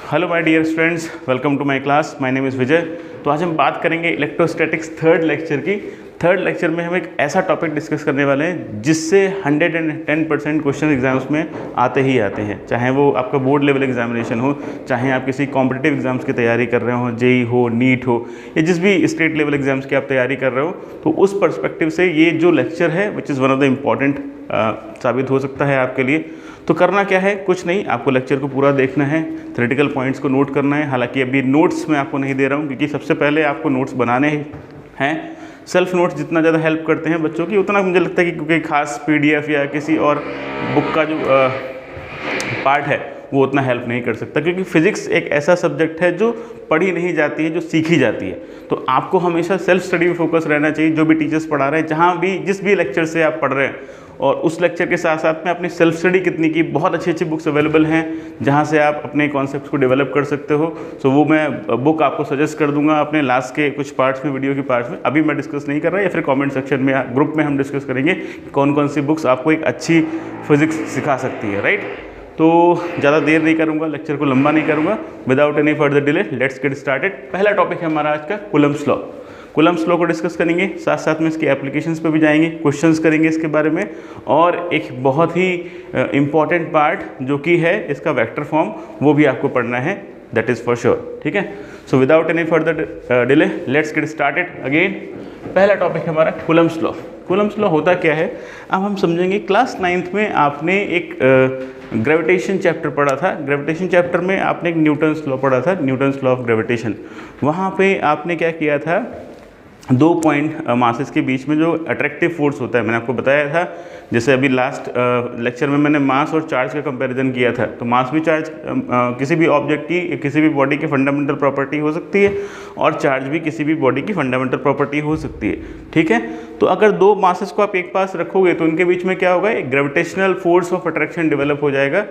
Hello my dear students, welcome to my class. My name is Vijay. तो आज हम बात करेंगे इलेक्ट्रोस्टैटिक्स थर्ड लेक्चर की। थर्ड लेक्चर में हम एक ऐसा टॉपिक डिस्कस करने वाले हैं जिससे 110% क्वेश्चन एग्जाम्स में आते ही आते हैं, चाहे वो आपका बोर्ड लेवल एग्जामिनेशन हो, चाहे आप किसी कॉम्पिटिटिव एग्जाम्स की तैयारी कर रहे हो, जेई हो, नीट हो, या जिस भी स्टेट लेवल एग्जाम्स की आप तैयारी कर रहे हो, तो उस पर्सपेक्टिव से ये जो लेक्चर है which is one of the important साबित हो सकता है आपके लिए। तो करना क्या है, कुछ नहीं, आपको लेक्चर को पूरा देखना है, थ्योरेटिकल पॉइंट्स को नोट करना है। हालांकि अभी नोट्स मैं आपको नहीं दे रहा हूँ क्योंकि सबसे पहले आपको नोट्स बनाने हैं। सेल्फ नोट्स जितना ज़्यादा हेल्प करते हैं बच्चों की, उतना मुझे लगता है कि क्योंकि खास पीडीएफ या किसी और बुक का जो पार्ट है वो उतना हेल्प नहीं कर सकता, क्योंकि फिजिक्स एक ऐसा सब्जेक्ट है जो पढ़ी नहीं जाती है, जो सीखी जाती है। तो आपको हमेशा सेल्फ स्टडी में फोकस रहना चाहिए। जो भी टीचर्स पढ़ा रहे हैं, जहाँ भी जिस भी लेक्चर से आप पढ़ रहे हैं, और उस लेक्चर के साथ साथ में अपनी सेल्फ स्टडी कितनी की, बहुत अच्छी अच्छी बुक्स अवेलेबल हैं जहाँ से आप अपने कॉन्सेप्ट्स को डेवलप कर सकते हो। सो वो मैं बुक आपको सजेस्ट कर दूंगा अपने लास्ट के कुछ पार्ट्स में, वीडियो के पार्ट्स में। अभी मैं डिस्कस नहीं कर रहा, या फिर कमेंट सेक्शन में, ग्रुप में हम डिस्कस करेंगे कौन कौन सी बुक्स आपको एक अच्छी फिजिक्स सिखा सकती है, राइट। तो ज़्यादा देर नहीं करूँगा, लेक्चर को लंबा नहीं करूँगा। Without any further delay let's get started. पहला टॉपिक है हमारा आज का कूलम्ब्स लॉ। कूलम्ब्स लॉ को डिस्कस करेंगे, साथ साथ में इसकी एप्लीकेशंस पे भी जाएंगे, क्वेश्चंस करेंगे इसके बारे में, और एक बहुत ही इम्पॉर्टेंट पार्ट जो कि है इसका वेक्टर फॉर्म, वो भी आपको पढ़ना है, दैट इज़ फॉर श्योर, ठीक है। So without any further delay let's get started again. पहला टॉपिक है हमारा कूलम्ब्स लॉ। कूलम्ब्स लॉ होता क्या है, अब हम समझेंगे। क्लास 9th में आपने एक ग्रेविटेशन चैप्टर पढ़ा था। ग्रेविटेशन चैप्टर में आपने एक न्यूटन्स लॉ पढ़ा था, न्यूटन्स लॉ ऑफ ग्रेविटेशन। वहाँ पे आपने क्या किया था, दो पॉइंट मासेस के बीच में जो अट्रैक्टिव फोर्स होता है, मैंने आपको बताया था। जैसे अभी लास्ट लेक्चर में मैंने मास और चार्ज का कंपैरिजन किया था। तो मास भी चार्ज किसी भी ऑब्जेक्ट की, किसी भी बॉडी की फंडामेंटल प्रॉपर्टी हो सकती है, और चार्ज भी किसी भी बॉडी की फंडामेंटल प्रॉपर्टी हो सकती है, ठीक है। तो अगर दो मासेस को आप एक पास रखोगे तो उनके बीच में क्या होगा, एक gravitational force of attraction develop हो जाएगा।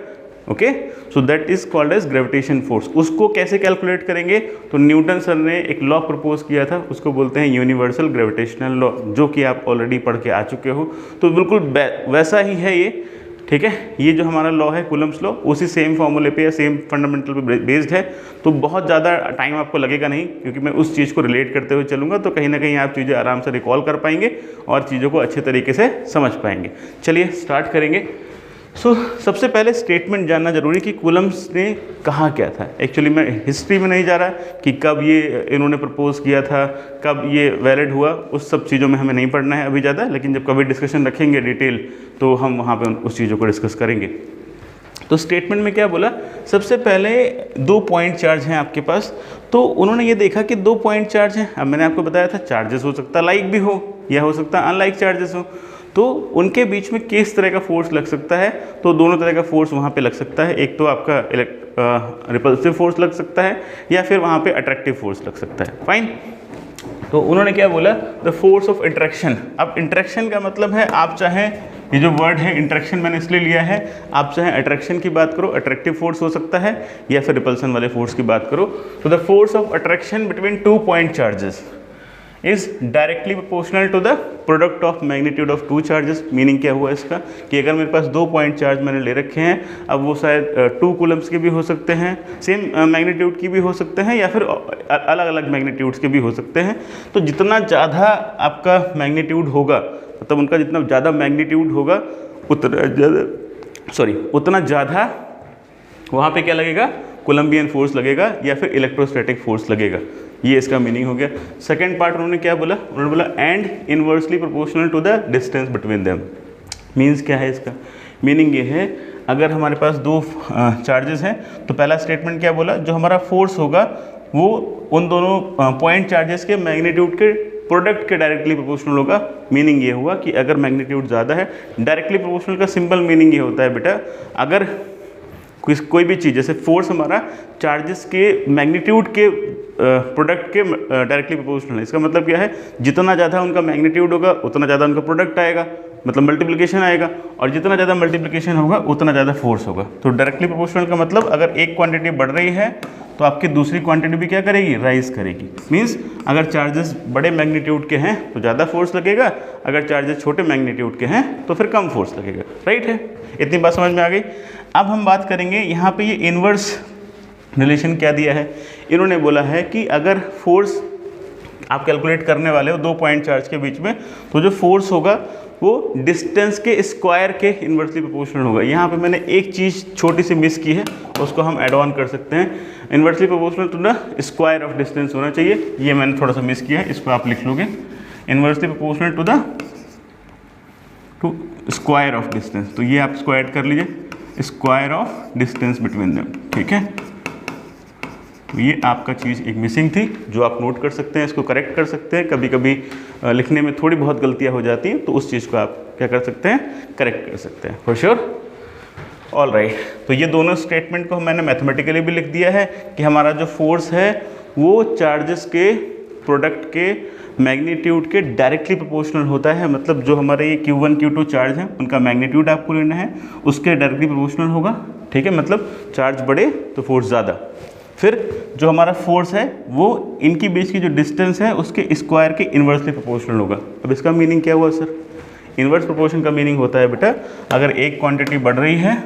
Okay, so that is called as gravitation force. उसको कैसे कैलकुलेट करेंगे, तो न्यूटन सर ने एक लॉ प्रपोज किया था, उसको बोलते हैं यूनिवर्सल ग्रेविटेशनल लॉ, जो कि आप ऑलरेडी पढ़ के आ चुके हो। तो बिल्कुल वैसा ही है ये, ठीक है। ये जो हमारा लॉ है कूलम्ब्स लॉ, उसी सेम फॉर्मूले पे या सेम फंडामेंटल पे बेस्ड है। तो बहुत ज़्यादा टाइम आपको लगेगा नहीं, क्योंकि मैं उस चीज़ को रिलेट करते हुए चलूँगा, तो कहीं ना कहीं आप चीज़ें आराम से रिकॉल कर पाएंगे और चीज़ों को अच्छे तरीके से समझ पाएंगे। चलिए स्टार्ट करेंगे। सबसे पहले स्टेटमेंट जानना जरूरी कि कूलम्ब्स ने कहा क्या था। एक्चुअली मैं हिस्ट्री में नहीं जा रहा कि कब ये इन्होंने प्रपोज किया था, कब ये वैलिड हुआ, उस सब चीज़ों में हमें नहीं पढ़ना है अभी ज़्यादा। लेकिन जब कभी डिस्कशन रखेंगे डिटेल, तो हम वहाँ पे उस चीज़ों को डिस्कस करेंगे। तो स्टेटमेंट में क्या बोला, सबसे पहले दो पॉइंट चार्ज हैं आपके पास। तो उन्होंने ये देखा कि दो पॉइंट चार्ज हैं। अब मैंने आपको बताया था चार्जेस हो सकता है लाइक भी हो, या हो सकता है अनलाइक चार्जेस हो। तो उनके बीच में किस तरह का फोर्स लग सकता है, तो दोनों तरह का फोर्स वहाँ पे लग सकता है। एक तो आपका रिपल्सिव फोर्स लग सकता है, या फिर वहाँ पे अट्रैक्टिव फोर्स लग सकता है। फाइन। तो उन्होंने क्या बोला, द फोर्स ऑफ इंटरेक्शन। अब इंटरेक्शन का मतलब है, आप चाहें, ये जो वर्ड है इंटरेक्शन मैंने इसलिए लिया है, आप चाहे अट्रैक्शन की बात करो, अट्रैक्टिव फोर्स हो सकता है, या फिर रिपल्सन वाले फोर्स की बात करो। तो the force of attraction between two point charges is directly proportional to the product of magnitude of two charges. Meaning क्या हुआ इसका, कि अगर मेरे पास दो पॉइंट चार्ज मैंने ले रखे हैं, अब वो शायद 2 कूलम्ब्स के भी हो सकते हैं, सेम मैग्नीट्यूड की भी हो सकते हैं, या फिर अलग अलग मैग्नीट्यूड्स के भी हो सकते हैं। तो जितना ज़्यादा आपका मैग्नीट्यूड होगा, मतलब उनका जितना ज़्यादा मैग्नीट्यूड होगा, उतना ज़्यादा वहाँ पे क्या लगेगा, कोलम्बियन फोर्स लगेगा, या फिर इलेक्ट्रोस्टैटिक फोर्स लगेगा। ये इसका मीनिंग हो गया। सेकंड पार्ट उन्होंने क्या बोला, उन्होंने बोला and inversely proportional to the distance between them. Means क्या है इसका, मीनिंग ये है, अगर हमारे पास दो चार्जेस हैं, तो पहला स्टेटमेंट क्या बोला, जो हमारा फोर्स होगा वो उन दोनों पॉइंट चार्जेस के मैग्नीट्यूड के प्रोडक्ट के डायरेक्टली प्रोपोर्शनल होगा। मीनिंग ये हुआ कि अगर मैग्नीट्यूड ज़्यादा है, डायरेक्टली प्रोपोर्शनल का सिंपल मीनिंग ये होता है बेटा, अगर कोई भी चीज़, जैसे फोर्स हमारा चार्जेस के मैग्नीट्यूड के प्रोडक्ट के डायरेक्टली प्रोपोर्शनल है। इसका मतलब क्या है, जितना ज़्यादा उनका मैग्नीट्यूड होगा उतना ज़्यादा उनका प्रोडक्ट आएगा, मतलब मल्टीप्लिकेशन आएगा, और जितना ज़्यादा मल्टीप्लिकेशन होगा उतना ज़्यादा फोर्स होगा। तो डायरेक्टली प्रोपोर्शनल का मतलब, अगर एक क्वांटिटी बढ़ रही है तो आपकी दूसरी क्वांटिटी भी क्या करेगी, राइज करेगी। मीन्स अगर चार्जेस बड़े मैग्नीट्यूड के हैं तो ज़्यादा फोर्स लगेगा, अगर चार्जेस छोटे मैग्नीट्यूड के हैं तो फिर कम फोर्स लगेगा, राइट है। इतनी बात समझ में आ गई। अब हम बात करेंगे यहाँ पे ये इन्वर्स रिलेशन क्या दिया है, इन्होंने बोला है कि अगर फोर्स आप कैलकुलेट करने वाले हो 2 पॉइंट चार्ज के बीच में, तो जो फोर्स होगा वो डिस्टेंस के स्क्वायर के इन्वर्सली प्रोपोर्शनल होगा। यहाँ पे मैंने एक चीज़ छोटी सी मिस की है, उसको हम ऐड ऑन कर सकते हैं। Inversely proportional to the square of distance होना चाहिए, ये मैंने थोड़ा सा मिस किया है, इसको आप लिख लोगे inversely proportional to square of distance. तो ये आप स्क्वायर कर लीजिए, square of distance between them, ठीक है। तो ये आपका चीज़ एक मिसिंग थी जो आप नोट कर सकते हैं, इसको करेक्ट कर सकते हैं। कभी कभी लिखने में थोड़ी बहुत गलतियां हो जाती हैं, तो उस चीज़ को आप क्या कर सकते हैं, करेक्ट कर सकते हैं फॉर श्योर। ऑल राइट, तो ये दोनों स्टेटमेंट को मैंने मैथमेटिकली भी लिख दिया है कि हमारा जो फोर्स है वो चार्जेस के प्रोडक्ट के मैग्नीट्यूड के डायरेक्टली प्रोपोर्शनल होता है। मतलब जो हमारे ये Q1 Q2 चार्ज हैं उनका मैग्नीट्यूड आपको लेना है, उसके डायरेक्टली प्रोपोर्शनल होगा, ठीक है। मतलब चार्ज बढ़े तो फोर्स ज़्यादा। फिर जो हमारा फोर्स है वो इनकी बीच की जो डिस्टेंस है उसके स्क्वायर के इन्वर्सली प्रोपोर्शनल होगा। अब इसका मीनिंग क्या हुआ सर? इन्वर्स प्रोपोर्शन का मीनिंग होता है बेटा, अगर एक क्वांटिटी बढ़ रही है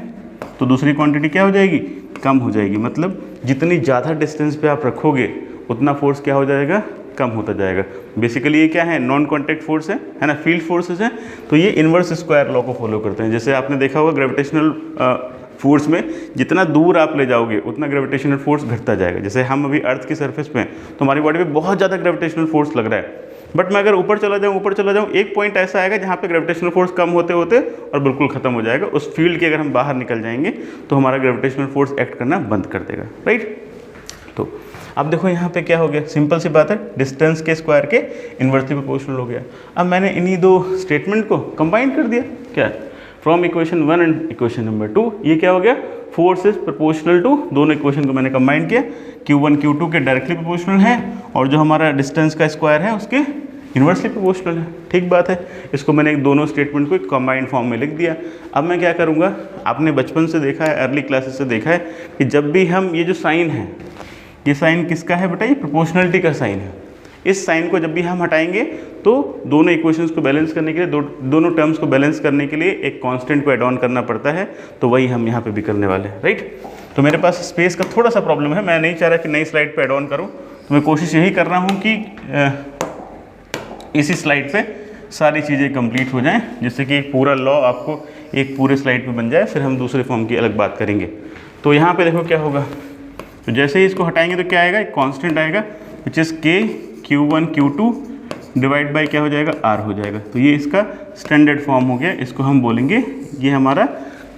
तो दूसरी क्वांटिटी क्या हो जाएगी, कम हो जाएगी। मतलब जितनी ज़्यादा डिस्टेंस पे आप रखोगे उतना फोर्स क्या हो जाएगा, कम होता जाएगा। बेसिकली ये क्या है, नॉन कॉन्टैक्ट फोर्स है ना, फील्ड फोर्सेस हैं। तो ये इन्वर्स स्क्वायर लॉ को फॉलो करते हैं। जैसे आपने देखा होगा ग्रेविटेशनल फोर्स में जितना दूर आप ले जाओगे उतना ग्रेविटेशनल फोर्स घटता जाएगा। जैसे हम अभी अर्थ की सरफेस पे हैं तो हमारी बॉडी पे बहुत ज़्यादा ग्रेविटेशनल फोर्स लग रहा है, बट मैं अगर ऊपर चला जाऊँ एक पॉइंट ऐसा आएगा जहाँ पे ग्रेविटेशनल फोर्स कम होते होते और बिल्कुल खत्म हो जाएगा। उस फील्ड के अगर हम बाहर निकल जाएंगे तो हमारा ग्रेविटेशनल फोर्स एक्ट करना बंद कर देगा, राइट। तो अब देखो यहाँ पे क्या हो गया, सिंपल सी बात है, डिस्टेंस के स्क्वायर के इन्वर्सली प्रोपोर्शनल हो गया। अब मैंने इन्हीं दो स्टेटमेंट को कंबाइन कर दिया, क्या from equation 1 and equation number 2, ये क्या हो गया, फोर्स इज प्रोपोर्शनल टू, दोनों इक्वेशन को मैंने कंबाइन किया, Q1 Q2 के डायरेक्टली प्रोपोर्शनल है और जो हमारा डिस्टेंस का स्क्वायर है उसके इन्वर्सली प्रोपोर्शनल है। ठीक बात है, इसको मैंने दोनों स्टेटमेंट को एक कंबाइंड फॉर्म में लिख दिया। अब मैं क्या करूँगा, आपने बचपन से देखा है, अर्ली क्लासेस से देखा है कि जब भी हम ये जो साइन है, ये साइन किसका है बेटा, ये प्रोपोर्शनलिटी का साइन है। इस साइन को जब भी हम हटाएंगे तो दोनों इक्वेशंस को बैलेंस करने के लिए, दोनों टर्म्स को बैलेंस करने के लिए एक कांस्टेंट को ऐड ऑन करना पड़ता है। तो वही हम यहाँ पे भी करने वाले हैं, राइट। तो मेरे पास स्पेस का थोड़ा सा प्रॉब्लम है, मैं नहीं चाह रहा कि नई स्लाइड पे ऐड ऑन करूँ, तो मैं कोशिश यही कर रहा हूँ कि इसी स्लाइड पे सारी चीज़ें कंप्लीट हो जाएँ, जिससे कि एक पूरा लॉ आपको एक पूरे स्लाइड पर बन जाए। फिर हम दूसरे फॉर्म की अलग बात करेंगे। तो यहाँ पर देखो क्या होगा, तो जैसे ही इसको हटाएंगे तो क्या आएगा, एक कांस्टेंट आएगा which is K Q1 Q2 divide by क्या हो जाएगा, R हो जाएगा। तो ये इसका स्टैंडर्ड फॉर्म हो गया, इसको हम बोलेंगे ये हमारा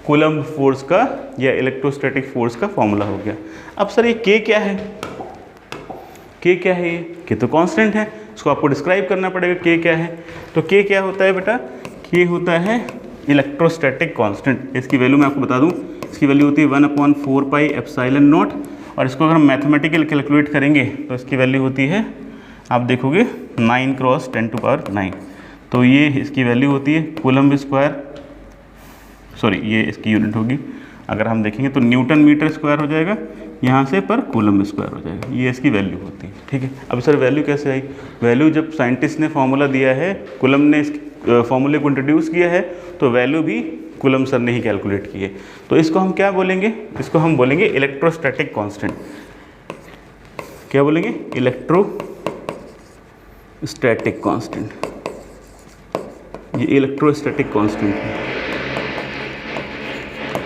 कूलम्ब फोर्स का या इलेक्ट्रोस्टैटिक फोर्स का फॉर्मूला हो गया। अब सर ये K क्या है, K क्या है, ये K तो कांस्टेंट है, इसको आपको डिस्क्राइब करना पड़ेगा K क्या है। तो K क्या होता है बेटा, K होता है इलेक्ट्रोस्टैटिक कांस्टेंट। इसकी वैल्यू मैं आपको बता दूँ, इसकी वैल्यू होती है 1/4 पाई एप्सिलॉन नॉट, और इसको अगर हम मैथमेटिकल कैलकुलेट करेंगे तो इसकी वैल्यू होती है, आप देखोगे 9 × 10⁹। तो ये इसकी वैल्यू होती है कूलम्ब स्क्वायर, सॉरी ये इसकी यूनिट होगी, अगर हम देखेंगे तो न्यूटन मीटर स्क्वायर हो जाएगा यहाँ से, पर कूलम्ब स्क्वायर हो जाएगा, ये इसकी वैल्यू होती है। ठीक है, अब सर वैल्यू कैसे आई, वैल्यू जब साइंटिस्ट ने फार्मूला दिया है, कूलम्ब ने इस फार्मूले को इंट्रोड्यूस किया है, तो वैल्यू भी कूलम्ब सर ने ही कैलकुलेट की है। तो इसको हम क्या बोलेंगे, इसको हम बोलेंगे इलेक्ट्रोस्टैटिक कांस्टेंट। क्या बोलेंगे, इलेक्ट्रोस्टैटिक कांस्टेंट। ये इलेक्ट्रोस्टैटिक कांस्टेंट है,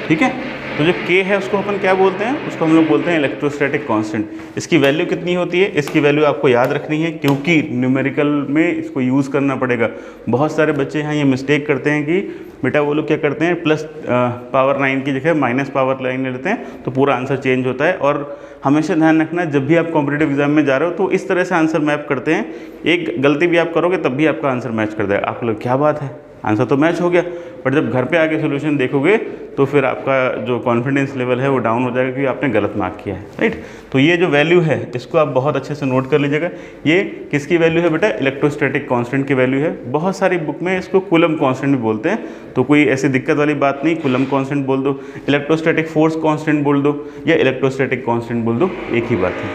ठीक है। तो जो K है उसको अपन क्या बोलते हैं, उसको हम लोग बोलते हैं इलेक्ट्रोस्टैटिक कांस्टेंट। इसकी वैल्यू कितनी होती है, इसकी वैल्यू आपको याद रखनी है, क्योंकि न्यूमेरिकल में इसको यूज़ करना पड़ेगा। बहुत सारे बच्चे यहाँ ये मिस्टेक करते हैं कि बेटा वो लोग क्या करते हैं, +9 की जगह -9 ले लेते हैं, तो पूरा आंसर चेंज होता है। और हमेशा ध्यान रखना, जब भी आप कॉम्पिटिटिव एग्जाम में जा रहे हो तो इस तरह से आंसर मैप करते हैं, एक गलती भी आप करोगे तब भी आपका आंसर मैच कर देगा। आप लोग क्या बात है, आंसर तो मैच हो गया, पर जब घर पे आके सोल्यूशन देखोगे तो फिर आपका जो कॉन्फिडेंस लेवल है वो डाउन हो जाएगा, क्योंकि आपने गलत मार्क किया है, राइट। तो ये जो वैल्यू है इसको आप बहुत अच्छे से नोट कर लीजिएगा। ये किसकी वैल्यू है बेटा, इलेक्ट्रोस्टैटिक कांस्टेंट की वैल्यू है। बहुत सारी बुक में इसको कूलम्ब कांस्टेंट भी बोलते हैं, तो कोई ऐसी दिक्कत वाली बात नहीं, कूलम्ब कांस्टेंट बोल दो, इलेक्ट्रोस्टैटिक फोर्स कांस्टेंट बोल दो, या इलेक्ट्रोस्टैटिक कांस्टेंट बोल दो, एक ही बात है,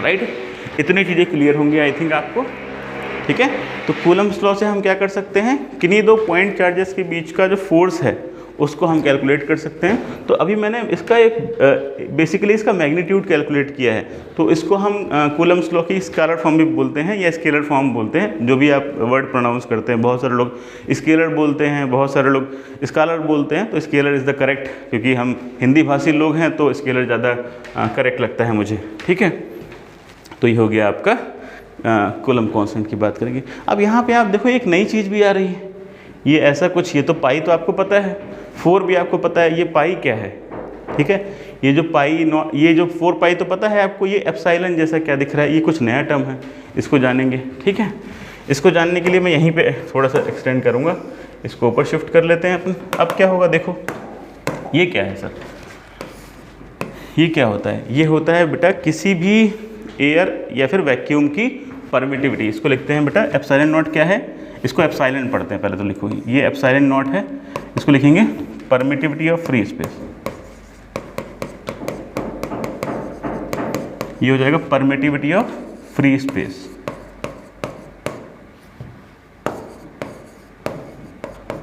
राइट। इतनी चीज़ें क्लियर होंगी आई थिंक आपको, ठीक है। तो कूलम्ब्स लॉ से हम क्या कर सकते हैं, किन्हीं दो पॉइंट चार्जेस के बीच का जो फोर्स है उसको हम कैलकुलेट कर सकते हैं। तो अभी मैंने इसका एक बेसिकली इसका मैग्नीट्यूड कैलकुलेट किया है, तो इसको हम कूलम्स लॉ की स्केलर फॉर्म भी बोलते हैं या स्केलर फॉर्म बोलते हैं, जो भी आप वर्ड प्रोनाउंस करते हैं। बहुत सारे लोग स्केलर बोलते हैं, बहुत सारे लोग स्केलर बोलते हैं, तो स्केलर इज़ द करेक्ट, क्योंकि हम हिंदी भाषी लोग हैं तो स्केलर ज़्यादा करेक्ट लगता है मुझे। ठीक है, तो ये हो गया आपका कूलम कांस्टेंट की बात करेंगे। अब यहाँ पे आप देखो एक नई चीज़ भी आ रही है, ये ऐसा कुछ, ये तो पाई तो आपको पता है, 4 भी आपको पता है, ये पाई क्या है? ठीक है, ये जो पाई ये जो 4 पाई तो पता है आपको, ये एप्सिलॉन जैसा क्या दिख रहा है, ये कुछ नया टर्म है, इसको जानेंगे। ठीक है, इसको जानने के लिए मैं यहीं पे थोड़ा सा एक्सटेंड करूँगा, इसको ऊपर शिफ्ट कर लेते हैं अपन। अब क्या होगा देखो, ये क्या है सर, ये क्या होता है? ये होता है बेटा किसी भी एयर या फिर वैक्यूम की परमिटिविटी। इसको लिखते हैं बेटा एप्सिलॉन नॉट। क्या है? इसको एप्सिलॉन पढ़ते हैं, पहले तो लिखो, ये एप्सिलॉन नॉट है, इसको लिखेंगे परमिटिविटी ऑफ फ्री स्पेस। ये हो जाएगा permittivity of free space.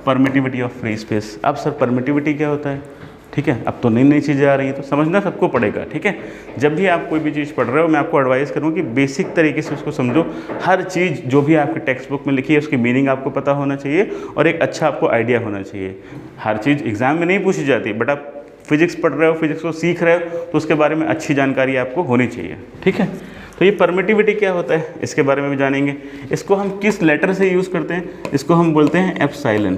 Permittivity of free space. अब सर परमिटिविटी क्या होता है? ठीक है, अब तो नई नई चीज़ें आ रही हैं, तो समझना सबको पड़ेगा। ठीक है, जब भी आप कोई भी चीज़ पढ़ रहे हो, मैं आपको एडवाइस करूँ कि बेसिक तरीके से उसको समझो। हर चीज़ जो भी आपके टेक्स्ट बुक में लिखी है उसकी मीनिंग आपको पता होना चाहिए और एक अच्छा आपको आइडिया होना चाहिए। हर चीज़ एग्जाम में नहीं पूछी जाती, बट आप फिजिक्स पढ़ रहे हो, फिजिक्स को सीख रहे हो, तो उसके बारे में अच्छी जानकारी आपको होनी चाहिए। ठीक है, तो ये परमिटिविटी क्या होता है इसके बारे में भी जानेंगे। इसको हम किस लेटर से यूज़ करते हैं? इसको हम बोलते हैं एप्सिलॉन।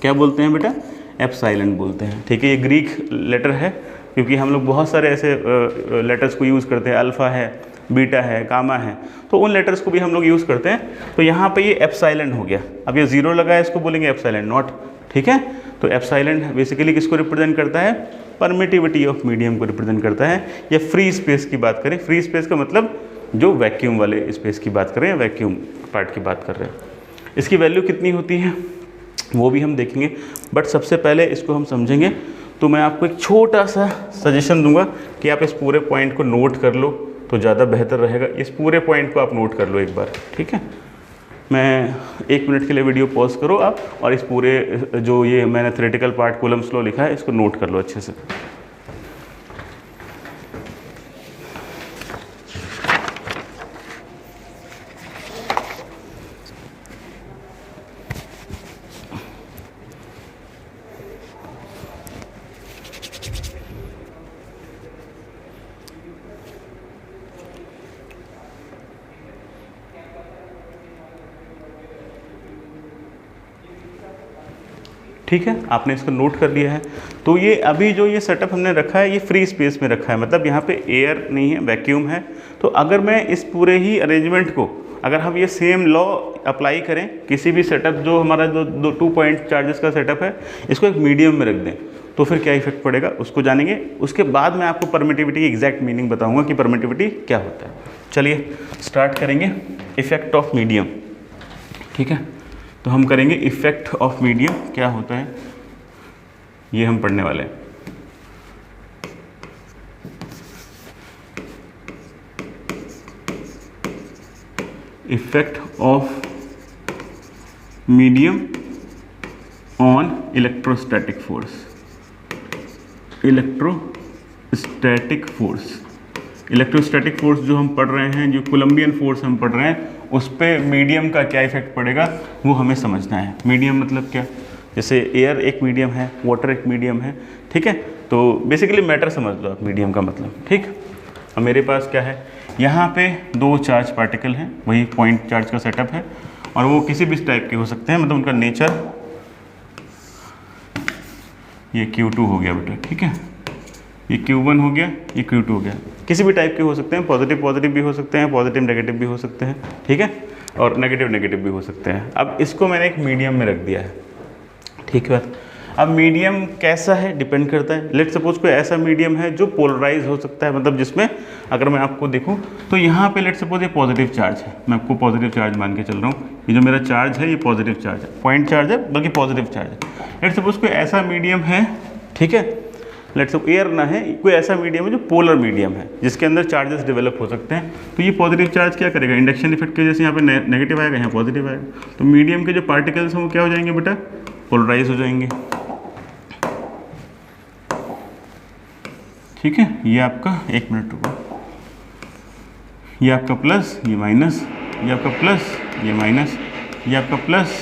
क्या बोलते हैं बेटा? एप्सिलॉन बोलते हैं। ठीक है, ये ग्रीक लेटर है, क्योंकि हम लोग बहुत सारे ऐसे लेटर्स को यूज़ करते हैं, अल्फ़ा है, बीटा है, गामा है, तो उन लेटर्स को भी हम लोग यूज़ करते हैं। तो यहाँ पे ये एप्सिलॉन हो गया। अब ये जीरो लगा है, इसको बोलेंगे एप्सिलॉन नॉट। ठीक है, तो एप्सिलॉन बेसिकली किसको रिप्रेजेंट करता है? परमिटिविटी ऑफ मीडियम को रिप्रेजेंट करता है। या फ्री स्पेस की बात करें, फ्री स्पेस का मतलब जो वैक्यूम वाले स्पेस की बात करें, वैक्यूम पार्ट की बात कर रहे हैं। इसकी वैल्यू कितनी होती है वो भी हम देखेंगे, बट सबसे पहले इसको हम समझेंगे। तो मैं आपको एक छोटा सा सजेशन दूंगा कि आप इस पूरे पॉइंट को नोट कर लो तो ज़्यादा बेहतर रहेगा। इस पूरे पॉइंट को आप नोट कर लो एक बार। ठीक है, मैं 1 मिनट के लिए वीडियो पॉज करो आप, और इस पूरे जो ये मैंने थ्योरेटिकल पार्ट कूलम्स लॉ लिखा है इसको नोट कर लो अच्छे से। ठीक है, आपने इसको नोट कर लिया है। तो ये अभी जो ये सेटअप हमने रखा है ये फ्री स्पेस में रखा है, मतलब यहाँ पे एयर नहीं है, वैक्यूम है। तो अगर मैं इस पूरे ही अरेंजमेंट को, अगर हम ये सेम लॉ अप्लाई करें किसी भी सेटअप, जो हमारा जो 2 पॉइंट चार्जेस का सेटअप है, इसको एक मीडियम में रख दें, तो फिर क्या इफेक्ट पड़ेगा उसको जानेंगे। उसके बाद मैं आपको परमिटिविटी की एग्जैक्ट मीनिंग बताऊँगा कि परमिटिविटी क्या होता है। चलिए स्टार्ट करेंगे इफेक्ट ऑफ मीडियम। ठीक है, तो हम करेंगे इफेक्ट ऑफ मीडियम क्या होता है, ये हम पढ़ने वाले हैं। Effect of medium on electrostatic force. Electrostatic force, electrostatic force जो हम पढ़ रहे हैं, जो कोलम्बियन फोर्स हम पढ़ रहे हैं, उस पर मीडियम का क्या इफेक्ट पड़ेगा वो हमें समझना है। मीडियम मतलब क्या? जैसे एयर एक मीडियम है, वाटर एक मीडियम है। ठीक है, तो बेसिकली मैटर समझ लो आप मीडियम का मतलब। ठीक, अब मेरे पास क्या है, यहाँ पे 2 चार्ज पार्टिकल हैं, वही पॉइंट चार्ज का सेटअप है, और वो किसी भी टाइप के हो सकते हैं, मतलब उनका नेचर, ये Q2 हो गया बेटा। ठीक है, ये Q1 हो गया, ये Q2 हो गया, किसी भी टाइप के हो सकते हैं, पॉजिटिव पॉजिटिव भी हो सकते हैं, पॉजिटिव नेगेटिव भी हो सकते हैं। ठीक है, और नेगेटिव नेगेटिव भी हो सकते हैं। अब इसको मैंने एक मीडियम में रख दिया है। ठीक है बात। अब मीडियम कैसा है डिपेंड करता है। लेट सपोज कोई ऐसा मीडियम है जो पोलराइज हो सकता है, मतलब जिसमें अगर मैं आपको देखूं तो यहाँ पे लेट सपोज ये पॉजिटिव चार्ज है, मैं आपको पॉजिटिव चार्ज मान के चल रहा हूँ, ये जो मेरा चार्ज है ये पॉजिटिव चार्ज है, पॉइंट चार्ज है बल्कि पॉजिटिव चार्ज है। लेट सपोज कोई ऐसा मीडियम है, ठीक है, लेट सपोज एयर ना है, कोई ऐसा मीडियम है जो पोलर मीडियम है जिसके अंदर चार्जेस डेवलप हो सकते हैं, तो ये पॉजिटिव चार्ज क्या करेगा, इंडक्शन इफेक्ट की वजह से यहाँ पे नेगेटिव आएगा, यहाँ पॉजिटिव आएगा, तो मीडियम के जो पार्टिकल्स हैं वो क्या हो जाएंगे बेटा, पोलराइज हो जाएंगे। ठीक है, ये आपका, एक मिनट रुको, ये आपका प्लस, ये माइनस, ये आपका प्लस, ये माइनस, ये आपका प्लस,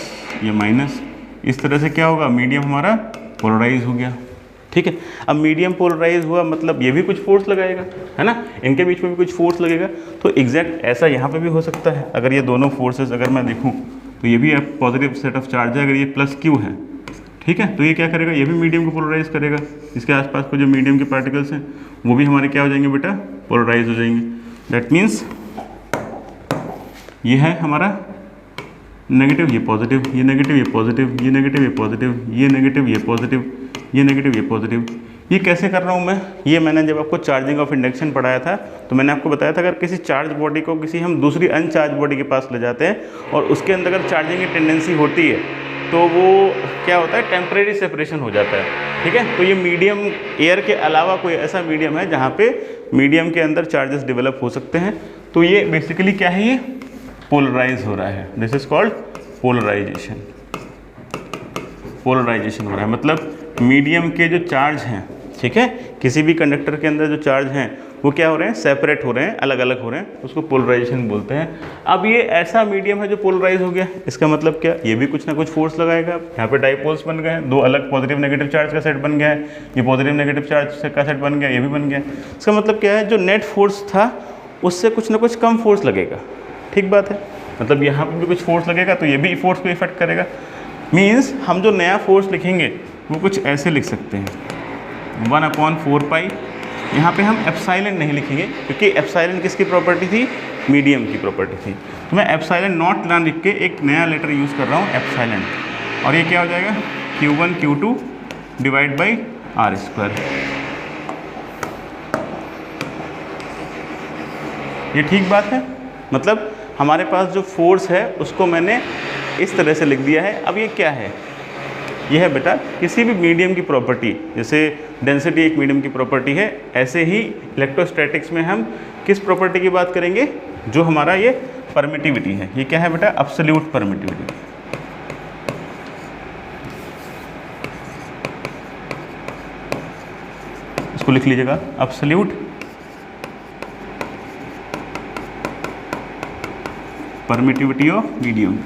ये माइनस। इस तरह से क्या होगा, मीडियम हमारा पोलराइज हो गया। ठीक है, अब मीडियम पोलराइज हुआ मतलब ये भी कुछ फोर्स लगाएगा, है ना, इनके बीच में भी कुछ फोर्स लगेगा। तो एग्जैक्ट ऐसा यहाँ पे भी हो सकता है। अगर ये दोनों फोर्सेस अगर मैं देखूँ तो ये भी पॉजिटिव सेट ऑफ चार्ज है, अगर ये प्लस क्यू है, ठीक है, तो ये क्या करेगा, ये भी मीडियम को पोलराइज करेगा। इसके आसपास को जो मीडियम के पार्टिकल्स हैं वो भी हमारे क्या हो जाएंगे बेटा, पोलराइज हो जाएंगे। दैट मीन्स ये है हमारा नेगेटिव, ये पॉजिटिव, ये नेगेटिव, ये पॉजिटिव, ये नेगेटिव, ये पॉजिटिव, ये नेगेटिव, ये पॉजिटिव, ये नेगेटिव, ये पॉजिटिव। ये कैसे कर रहा हूँ मैं, ये मैंने जब आपको चार्जिंग ऑफ इंडक्शन पढ़ाया था तो मैंने आपको बताया था, अगर किसी चार्ज बॉडी को किसी हम दूसरी अनचार्ज बॉडी के पास ले जाते हैं और उसके अंदर अगर चार्जिंग की टेंडेंसी होती है तो वो क्या होता है, टेम्परेरी सेपरेशन हो जाता है। ठीक है, तो ये मीडियम एयर के अलावा कोई ऐसा मीडियम है जहाँ पे मीडियम के अंदर चार्जेस डेवलप हो सकते हैं। तो ये बेसिकली क्या है, ये पोलराइज हो रहा है। This is called polarisation. Polarisation हो रहा है मतलब मीडियम के जो चार्ज हैं, ठीक है, किसी भी कंडक्टर के अंदर जो चार्ज हैं वो क्या हो रहे हैं, सेपरेट हो रहे हैं, अलग अलग हो रहे हैं, उसको पोलराइजेशन बोलते हैं। अब ये ऐसा मीडियम है जो पोलराइज हो गया, इसका मतलब क्या, ये भी कुछ ना कुछ फोर्स लगाएगा। यहाँ पे डाइपोल्स बन गए हैं, दो अलग पॉजिटिव नेगेटिव चार्ज का सेट बन गया है, ये पॉजिटिव नेगेटिव चार्ज का सेट बन गया, ये भी बन गया। इसका मतलब क्या है, जो नेट फोर्स था उससे कुछ ना कुछ कम फोर्स लगेगा। ठीक बात है, मतलब यहाँ पर भी कुछ फोर्स लगेगा तो ये भी फोर्स को इफेक्ट करेगा। मीन्स हम जो नया फोर्स लिखेंगे वो कुछ ऐसे लिख सकते हैं, 1/4 पाई। यहाँ पे हम एप्सिलॉन नहीं लिखेंगे क्योंकि एप्सिलॉन किसकी प्रॉपर्टी थी, मीडियम की प्रॉपर्टी थी। तो मैं एप्सिलॉन नॉट ना लिख के एक नया लेटर यूज़ कर रहा हूँ, एप्सिलॉन, और ये क्या हो जाएगा, Q1 Q2 divide by R²। ये ठीक बात है, मतलब हमारे पास जो फोर्स है उसको मैंने इस तरह से लिख दिया है। अब ये क्या है, यह है बेटा किसी भी मीडियम की प्रॉपर्टी, जैसे डेंसिटी एक मीडियम की प्रॉपर्टी है, ऐसे ही इलेक्ट्रोस्टैटिक्स में हम किस प्रॉपर्टी की बात करेंगे, जो हमारा ये परमिटिविटी है। ये क्या है बेटा, एब्सोल्यूट परमिटिविटी। इसको लिख लीजिएगा, एब्सोल्यूट परमिटिविटी ऑफ मीडियम।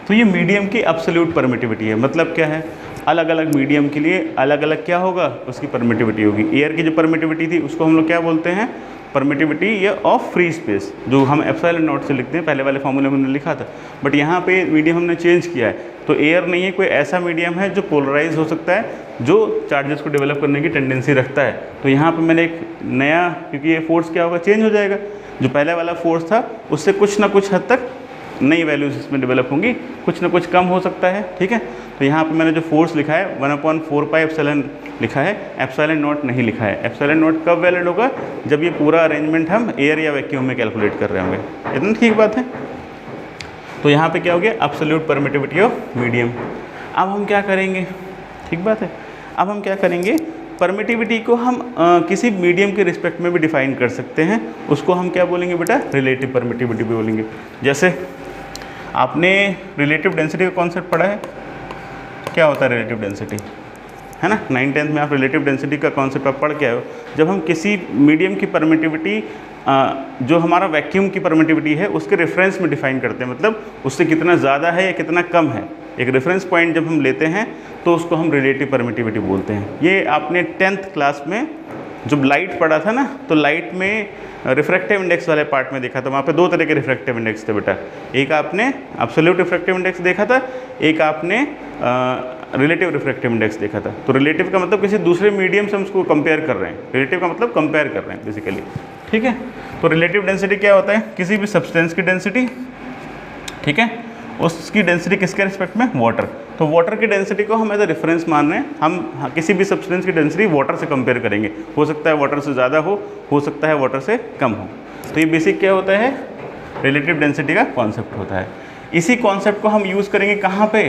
तो ये मीडियम की एब्सोल्यूट परमिटिविटी है। मतलब क्या है, अलग अलग मीडियम के लिए अलग अलग क्या होगा, उसकी परमिटिविटी होगी। एयर की जो परमिटिविटी थी उसको हम लोग क्या बोलते हैं, परमिटिविटी या ऑफ फ्री स्पेस, जो हम एप्सिलॉन नॉट से लिखते हैं, पहले वाले फॉर्मूले में हमने लिखा था। बट यहाँ पे मीडियम हमने चेंज किया है, तो एयर नहीं है, कोई ऐसा मीडियम है जो पोलराइज हो सकता है, जो चार्जेस को डेवलप करने की टेंडेंसी रखता है। तो यहाँ पे मैंने एक नया, क्योंकि ये फोर्स क्या होगा, चेंज हो जाएगा, जो पहले वाला फोर्स था उससे कुछ ना कुछ हद तक नई वैल्यूज इसमें डेवलप होंगी, कुछ ना कुछ कम हो सकता है। ठीक है, तो यहाँ पे मैंने जो फोर्स लिखा है 1/4 पाई एप्सिलॉन लिखा है, एप्सिलॉन नॉट नहीं लिखा है। एप्सिलॉन नॉट कब वैलिड होगा, जब ये पूरा अरेंजमेंट हम एयर या वैक्यूम में कैलकुलेट कर रहे होंगे। इतना ठीक बात है। तो यहाँ पे क्या हो गया, एब्सोल्यूट परमिटिविटी ऑफ मीडियम। अब हम क्या करेंगे, ठीक बात है, अब हम क्या करेंगे, परमिटिविटी को हम किसी मीडियम के रिस्पेक्ट में भी डिफाइन कर सकते हैं। उसको हम क्या बोलेंगे बेटा, रिलेटिव परमिटिविटी भी बोलेंगे। जैसे आपने रिलेटिव डेंसिटी का कॉन्सेप्ट पढ़ा है, क्या होता है रिलेटिव डेंसिटी, है ना, 9th-10th में आप रिलेटिव डेंसिटी का कॉन्सेप्ट आप पढ़ के आए हो। जब हम किसी मीडियम की परमिटिविटी जो हमारा वैक्यूम की परमिटिविटी है उसके रेफरेंस में डिफाइन करते हैं, मतलब उससे कितना ज़्यादा है या कितना कम है, एक रेफरेंस पॉइंट जब हम लेते हैं तो उसको हम रिलेटिव परमिटिविटी बोलते हैं। ये आपने 10th क्लास में जब लाइट पढ़ा था ना, तो लाइट में रिफ्रैक्टिव इंडेक्स वाले पार्ट में देखा था, वहाँ पे दो तरह के रिफ्रैक्टिव इंडेक्स थे बेटा। एक आपने एब्सोल्यूट रिफ्रैक्टिव इंडेक्स देखा था, एक आपने रिलेटिव रिफ्रैक्टिव इंडेक्स देखा था। तो रिलेटिव का मतलब किसी दूसरे मीडियम से हम उसको कंपेयर कर रहे हैं, रिलेटिव का मतलब कंपेयर कर रहे हैं बेसिकली। ठीक है, तो रिलेटिव डेंसिटी क्या होता है, किसी भी सब्सटेंस की डेंसिटी, ठीक है, उसकी डेंसिटी किसके रिस्पेक्ट में, वाटर। तो वाटर की डेंसिटी को हम एज ए रेफरेंस मान रहे हैं, हम किसी भी सब्सटेंस की डेंसिटी वाटर से कंपेयर करेंगे। हो सकता है वाटर से ज़्यादा हो सकता है वाटर से कम हो। तो ये बेसिक क्या होता है, रिलेटिव डेंसिटी का कॉन्सेप्ट होता है। इसी कॉन्सेप्ट को हम यूज़ करेंगे कहाँ पे,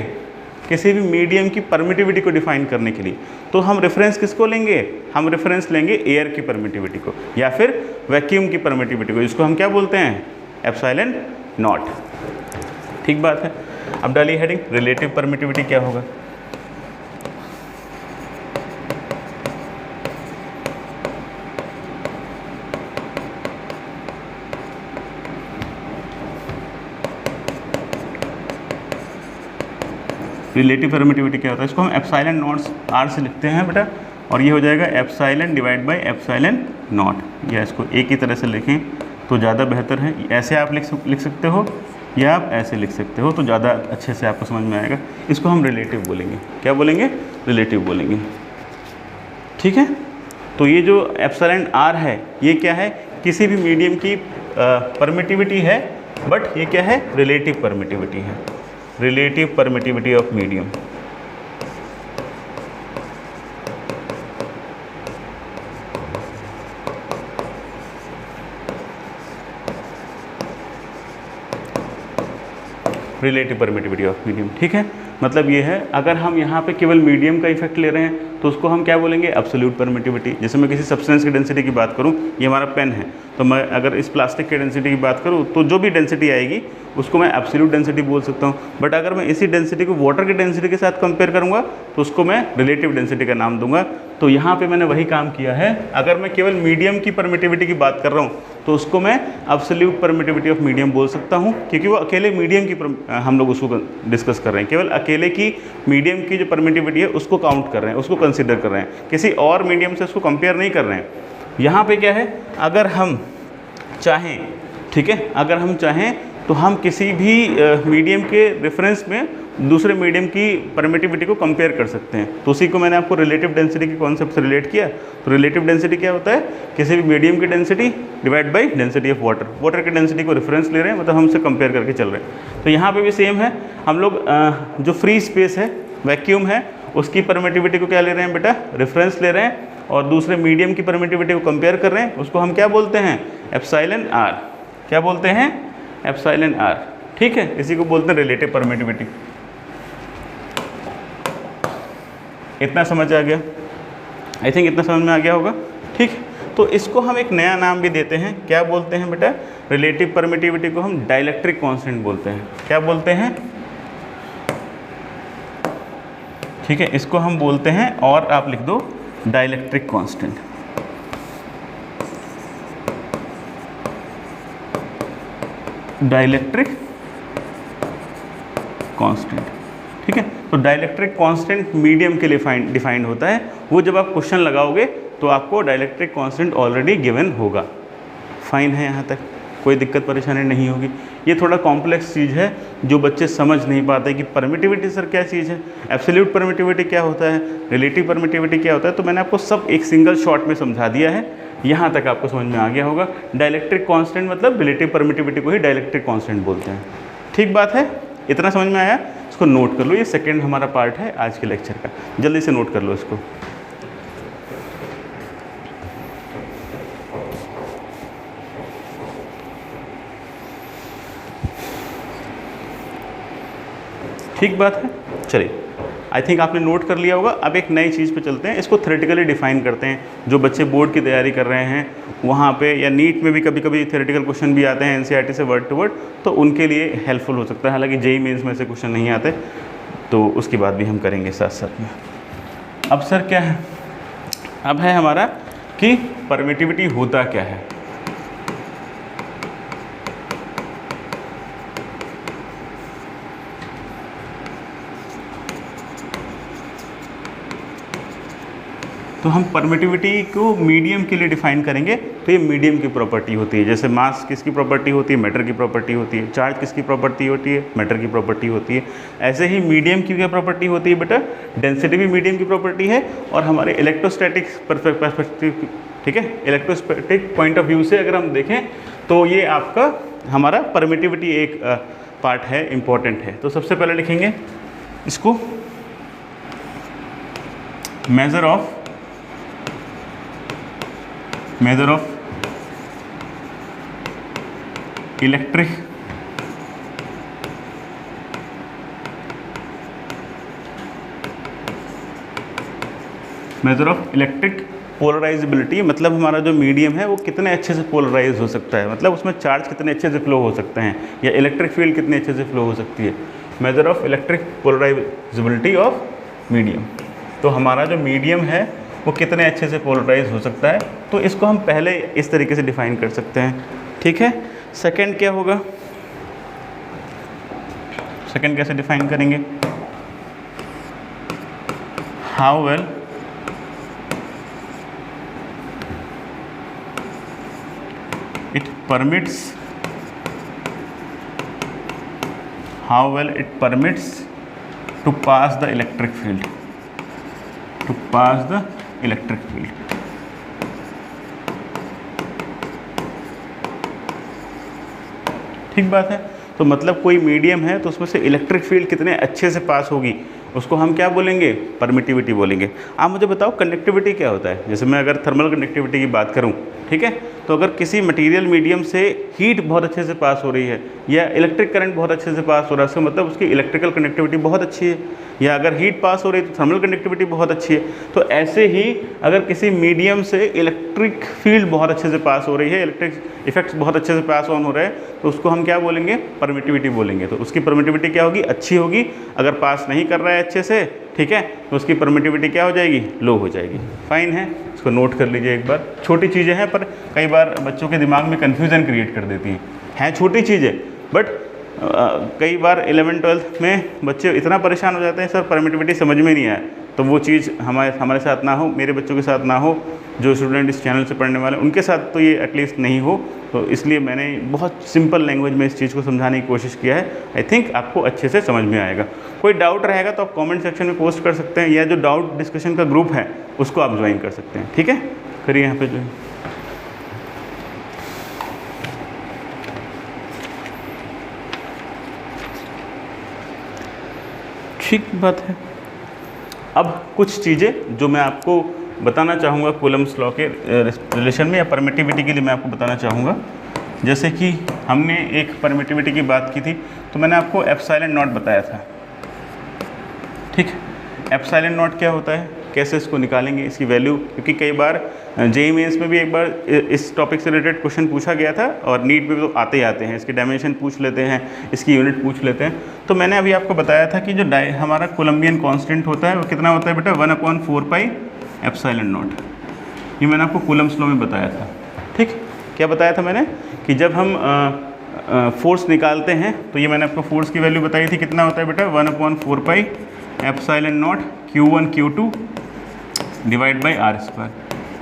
किसी भी मीडियम की परमिटिविटी को डिफाइन करने के लिए। तो हम रेफरेंस किसको लेंगे, हम रेफरेंस लेंगे एयर की परमिटिविटी को या फिर वैक्यूम की परमिटिविटी को, जिसको हम क्या बोलते हैं, एप्सिलॉन नॉट। ठीक बात है। अब डालिए हेडिंग, रिलेटिव परमिटिविटी क्या होगा। रिलेटिव परमिटिविटी क्या होता है, इसको हम एप्सिलॉन नॉट आर से लिखते हैं बेटा, और ये हो जाएगा epsilon divide by epsilon not. या इसको एक ही तरह से लिखें तो ज़्यादा बेहतर है, ऐसे आप लिख सकते हो या आप ऐसे लिख सकते हो तो ज़्यादा अच्छे से आपको समझ में आएगा। इसको हम रिलेटिव बोलेंगे, क्या बोलेंगे, रिलेटिव बोलेंगे, ठीक है। तो ये जो एप्सिलॉन आर है ये क्या है, किसी भी मीडियम की परमिटिविटी है, बट ये क्या है, रिलेटिव परमिटिविटी है, relative permittivity of medium. Relative permittivity of medium, ठीक है। मतलब ये है, अगर हम यहाँ पे केवल मीडियम का इफेक्ट ले रहे हैं तो उसको हम क्या बोलेंगे, एब्सोल्यूट परमिटिविटी। जैसे मैं किसी सब्सटेंस की डेंसिटी की बात करूँ, ये हमारा पेन है, तो मैं अगर इस प्लास्टिक की डेंसिटी की बात करूँ तो जो भी डेंसिटी आएगी उसको मैं एब्सोल्यूट डेंसिटी बोल सकता हूँ। बट अगर मैं इसी डेंसिटी को वाटर की डेंसिटी के साथ कंपेयर करूँगा तो उसको मैं रिलेटिव डेंसिटी का नाम दूंगा। तो यहाँ पे मैंने वही काम किया है, अगर मैं केवल मीडियम की परमिटिविटी की बात कर रहा हूँ तो उसको मैं एब्सोल्यूट परमिटिविटी ऑफ मीडियम बोल सकता हूँ, क्योंकि वो अकेले मीडियम की हम लोग उसको डिस्कस कर रहे हैं, केवल अकेले की मीडियम की जो परमिटिविटी है उसको काउंट कर रहे हैं, उसको कंसिडर कर रहे हैं, किसी और मीडियम से उसको कंपेयर नहीं कर रहे हैं। यहाँ पे क्या है, अगर हम चाहें, ठीक है, अगर हम चाहें तो हम किसी भी मीडियम के रेफरेंस में दूसरे मीडियम की परमिटिविटी को कंपेयर कर सकते हैं। तो उसी को मैंने आपको रिलेटिव डेंसिटी के कॉन्सेप्ट से रिलेट किया। तो रिलेटिव डेंसिटी क्या होता है, किसी भी मीडियम की density divide by density of water, water की डेंसिटी को रेफरेंस ले रहे हैं, मतलब हमसे कंपेयर करके चल रहे हैं। तो यहाँ पे भी सेम है, हम लोग जो फ्री स्पेस है, वैक्यूम है, उसकी परमिटिविटी को क्या ले रहे हैं बेटा, रेफरेंस ले रहे हैं, और दूसरे मीडियम की परमिटिविटी को कंपेयर कर रहे हैं, उसको हम क्या बोलते हैं, एप्सिलॉन आर। क्या बोलते हैं, एप्सिलॉन आर, ठीक है। इसी को बोलते हैं रिलेटिव परमिटिविटी। इतना समझ आ गया, आई थिंक इतना समझ में आ गया होगा, ठीक। तो इसको हम एक नया नाम भी देते हैं, क्या बोलते हैं बेटा, रिलेटिव परमिटिविटी को हम डाइलेक्ट्रिक कांस्टेंट बोलते हैं। क्या बोलते हैं, ठीक है, इसको हम बोलते हैं, और आप लिख दो डाइलेक्ट्रिक कांस्टेंट। डाइलेक्ट्रिक कांस्टेंट, ठीक है। तो डाइलेक्ट्रिक कांस्टेंट मीडियम के लिए डिफाइंड होता है, वो जब आप क्वेश्चन लगाओगे तो आपको डाइलेक्ट्रिक कांस्टेंट ऑलरेडी गिवन होगा। फाइन है, यहाँ तक कोई दिक्कत परेशानी नहीं होगी। ये थोड़ा कॉम्प्लेक्स चीज़ है जो बच्चे समझ नहीं पाते कि परमिटिविटी सर क्या चीज़ है, एब्सोल्यूट परमिटिविटी क्या होता है, रिलेटिव परमिटिविटी क्या होता है। तो मैंने आपको सब एक सिंगल शॉट में समझा दिया है, यहाँ तक आपको समझ में आ गया होगा। डाइलेक्ट्रिक कांस्टेंट मतलब रिलेटिव परमिटिविटी को ही डाइलेक्ट्रिक कांस्टेंट बोलते हैं, ठीक बात है। इतना समझ में आया, इसको नोट कर लो, ये सेकेंड हमारा पार्ट है आज के लेक्चर का, जल्दी से नोट कर लो इसको। ठीक बात है, चलिए, आई थिंक आपने नोट कर लिया होगा। अब एक नई चीज़ पे चलते हैं, इसको थ्योरेटिकली डिफाइन करते हैं। जो बच्चे बोर्ड की तैयारी कर रहे हैं वहाँ पे, या नीट में भी कभी कभी थ्योरेटिकल क्वेश्चन भी आते हैं एनसीईआरटी से वर्ड टू वर्ड, तो उनके लिए हेल्पफुल हो सकता है। हालांकि जेईई मेंस में से क्वेश्चन नहीं आते, तो उसकी बात भी हम करेंगे साथ साथ में। अब सर क्या है, अब है हमारा कि परमिटिविटी होता क्या है। तो हम परमिटिविटी को मीडियम के लिए डिफाइन करेंगे। तो ये मीडियम की प्रॉपर्टी होती है, जैसे मास किसकी प्रॉपर्टी होती है, मैटर की प्रॉपर्टी होती है, चार्ज किसकी प्रॉपर्टी होती है, मैटर की प्रॉपर्टी होती है। ऐसे ही मीडियम की क्या प्रॉपर्टी होती है बेटा, डेंसिटी भी मीडियम की प्रॉपर्टी है। और हमारे इलेक्ट्रोस्टैटिक पर्सपेक्टिव, ठीक है, इलेक्ट्रोस्टैटिक पॉइंट ऑफ व्यू से अगर हम देखें तो ये आपका हमारा परमिटिविटी एक पार्ट है, इम्पॉर्टेंट है। तो सबसे पहले लिखेंगे इसको मेजर ऑफ इलेक्ट्रिक पोलराइजेबिलिटी, मतलब हमारा जो मीडियम है वो कितने अच्छे से पोलराइज हो सकता है, मतलब उसमें चार्ज कितने अच्छे से फ्लो हो सकते हैं, या इलेक्ट्रिक फील्ड कितने अच्छे से फ्लो हो सकती है। Measure of electric polarisability of medium. तो हमारा जो मीडियम है वो कितने अच्छे से पोलराइज हो सकता है, तो इसको हम पहले इस तरीके से डिफाइन कर सकते हैं, ठीक है। सेकंड क्या होगा, सेकंड कैसे डिफाइन करेंगे, how well it permits to pass the electric field, ठीक बात है। तो मतलब कोई मीडियम है तो उसमें से इलेक्ट्रिक फील्ड कितने अच्छे से पास होगी उसको हम क्या बोलेंगे, परमिटिविटी बोलेंगे। आप मुझे बताओ कंडक्टिविटी क्या होता है। जैसे मैं अगर थर्मल कंडक्टिविटी की बात करूं, ठीक है, तो अगर किसी मटेरियल मीडियम से हीट बहुत अच्छे से पास हो रही है या इलेक्ट्रिक करंट बहुत अच्छे से पास हो रहा है, इसका मतलब उसकी इलेक्ट्रिकल कंडक्टिविटी बहुत अच्छी है। या अगर हीट पास हो रही है तो थर्मल कंडक्टिविटी बहुत अच्छी है। तो ऐसे ही अगर किसी मीडियम से इलेक्ट्रिक फील्ड बहुत अच्छे से पास हो रही है, इलेक्ट्रिक इफेक्ट्स बहुत अच्छे से पास ऑन हो रहे हैं, तो उसको हम क्या बोलेंगे, परमिटिविटी बोलेंगे। तो उसकी परमिटिविटी क्या होगी, अच्छी होगी। अगर पास नहीं कर रहा है अच्छे से, ठीक है, तो उसकी परमिटिविटी क्या हो जाएगी, लो हो जाएगी। फाइन है, इसको नोट कर लीजिए एक बार। छोटी चीज़ें हैं पर कई बार बच्चों के दिमाग में कन्फ्यूज़न क्रिएट कर देती हैं छोटी चीज़ें, बट कई बार 11th-12th में बच्चे इतना परेशान हो जाते हैं, सर परमिटिविटी समझ में नहीं आया। तो वो चीज़ हमारे साथ ना हो, मेरे बच्चों के साथ ना हो, जो स्टूडेंट इस चैनल से पढ़ने वाले उनके साथ तो ये एटलीस्ट नहीं हो। तो इसलिए मैंने बहुत सिंपल लैंग्वेज में इस चीज़ को समझाने की कोशिश किया है। आई थिंक आपको अच्छे से समझ में आएगा। कोई डाउट रहेगा तो आप कमेंट सेक्शन में पोस्ट कर सकते हैं, या जो डाउट डिस्कशन का ग्रुप है उसको आप ज्वाइन कर सकते हैं। ठीक है, करिए यहाँ पे जो ठीक बात है। अब कुछ चीज़ें जो मैं आपको बताना चाहूँगा कूलम्स लॉ के रिलेशन में, या परमिटिविटी के लिए मैं आपको बताना चाहूँगा। जैसे कि हमने एक परमिटिविटी की बात की थी, तो मैंने आपको एप्सिलॉन नॉट बताया था। ठीक, एप्सिलॉन नॉट क्या होता है, कैसे इसको निकालेंगे, इसकी वैल्यू, क्योंकि कई बार जेईई मेंस में भी एक बार इस टॉपिक से रिलेटेड क्वेश्चन पूछा गया था, और नीट में भी तो आते ही आते हैं। इसकी डायमेंशन पूछ लेते हैं, इसकी यूनिट पूछ लेते हैं। तो मैंने अभी आपको बताया था कि जो हमारा कोलम्बियन कांस्टेंट होता है वो कितना होता है बेटा, 1/4 पाई एप्सिलॉन नॉट। ये मैंने आपको कूलम्स लॉ में बताया था। ठीक, क्या बताया था मैंने, कि जब हम फोर्स निकालते हैं तो ये मैंने आपको फोर्स की वैल्यू बताई थी, कितना होता है बेटा, 1/4 pi epsilon not Q1 Q2 divide by r²।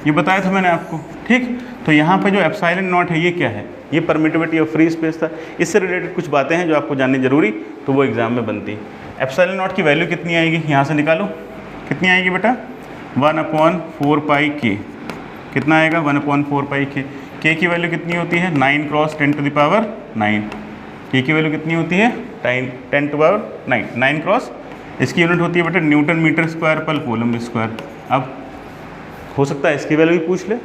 ये बताया था मैंने आपको। ठीक, तो यहाँ पे जो एप्सिलॉन नॉट है ये क्या है, ये परमिटिविटी ऑफ फ्री स्पेस था। इससे रिलेटेड कुछ बातें हैं जो आपको जाननी जरूरी, तो वो एग्जाम में बनती है। एप्सिलॉन नॉट की वैल्यू कितनी आएगी, यहाँ से निकालो, कितनी आएगी बेटा, 1/4 पाई k। कितना आएगा, 1/4 पाई k। k की वैल्यू कितनी होती है, 9 × 10⁹ k की वैल्यू कितनी होती है, 10⁹ 9 क्रॉस, इसकी यूनिट होती है बेटा न्यूटन मीटर स्क्वायर पर कूलम स्क्वायर। अब हो सकता है इसकी वैल्यू भी पूछ ले,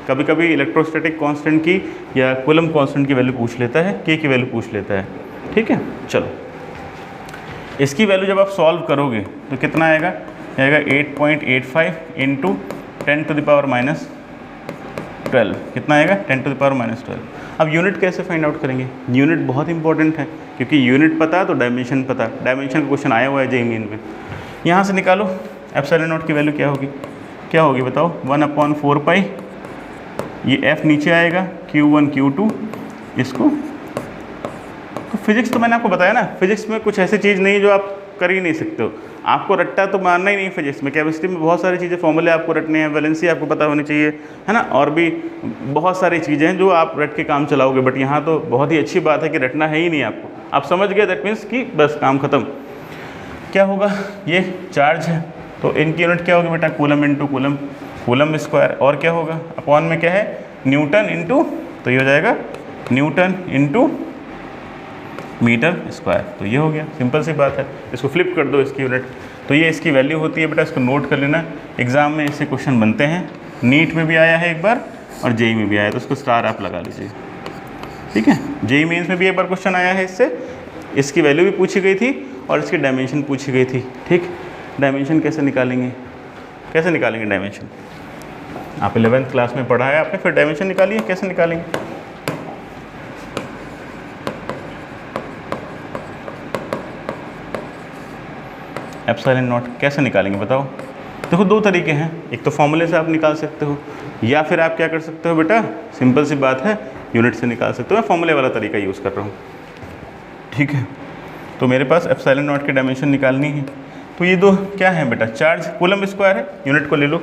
कभी कभी इलेक्ट्रोस्टैटिक कांस्टेंट की या कूलम कांस्टेंट की वैल्यू पूछ लेता है, k की वैल्यू पूछ लेता है। ठीक है, चलो इसकी वैल्यू जब आप सॉल्व करोगे तो कितना आएगा, 8.85 × 10⁻⁻12। कितना आएगा, 10⁻⁻12। अब यूनिट कैसे फाइंड आउट करेंगे, यूनिट बहुत इंपॉर्टेंट है, क्योंकि यूनिट पता तो डायमेंशन पता। डायमेंशन का क्वेश्चन आया हुआ है जेईई मेन में। यहाँ से निकालो एप्सिलॉन नॉट की वैल्यू क्या होगी, क्या होगी बताओ, 1/4 पाई, ये f नीचे आएगा, Q1 Q2 इसको। तो फिजिक्स तो मैंने आपको बताया ना, फिजिक्स में कुछ ऐसी चीज़ नहीं जो आप कर ही नहीं सकते हो। आपको रट्टा तो मारना ही नहीं फिजिक्स में। केमिस्ट्री में बहुत सारी चीज़ें, फॉर्मूले आपको रटने हैं, वैलेंसी आपको पता होनी चाहिए, है ना, और भी बहुत सारी चीज़ें हैं जो आप रट के काम चलाओगे। बट यहाँ तो बहुत ही अच्छी बात है कि रटना है ही नहीं आपको। आप समझ गए, दैट मीन्स कि बस काम खत्म। क्या होगा, ये चार्ज है तो इनकी यूनिट क्या होगी बेटा, coulomb into coulomb, coulomb square. और क्या होगा, अपॉन में क्या है, न्यूटन इंटू, तो ये हो जाएगा न्यूटन इंटू मीटर स्क्वायर। तो ये हो गया, सिंपल सी बात है। इसको फ्लिप कर दो इसकी यूनिट, तो ये इसकी वैल्यू होती है बेटा। इसको नोट कर लेना, एग्जाम में इससे क्वेश्चन बनते हैं। नीट में भी आया है एक बार और जेईई में भी आया, तो उसको स्टार आप लगा लीजिए। ठीक है, जेईई मेंस में भी एक बार क्वेश्चन आया है इससे, इसकी वैल्यू भी पूछी गई थी और इसकी डायमेंशन पूछी गई थी। ठीक, डायमेंशन कैसे निकालेंगे, कैसे निकालेंगे डायमेंशन, आप 11th क्लास में पढ़ा है आपने, फिर डायमेंशन निकालिए, कैसे निकालेंगे। एप्सिलॉन नॉट कैसे निकालेंगे बताओ। देखो दो तरीके हैं, एक तो फॉर्मूले से आप निकाल सकते हो, या फिर आप क्या कर सकते हो बेटा, सिंपल सी बात है, यूनिट से निकाल सकते हो। मैं फॉर्मूले वाला तरीका यूज़ कर रहा हूँ। ठीक है, तो मेरे पास एप्सिलॉन नॉट की डायमेंशन निकालनी है। तो ये दो क्या है बेटा, चार्ज कूलम स्क्वायर है, यूनिट को ले लो।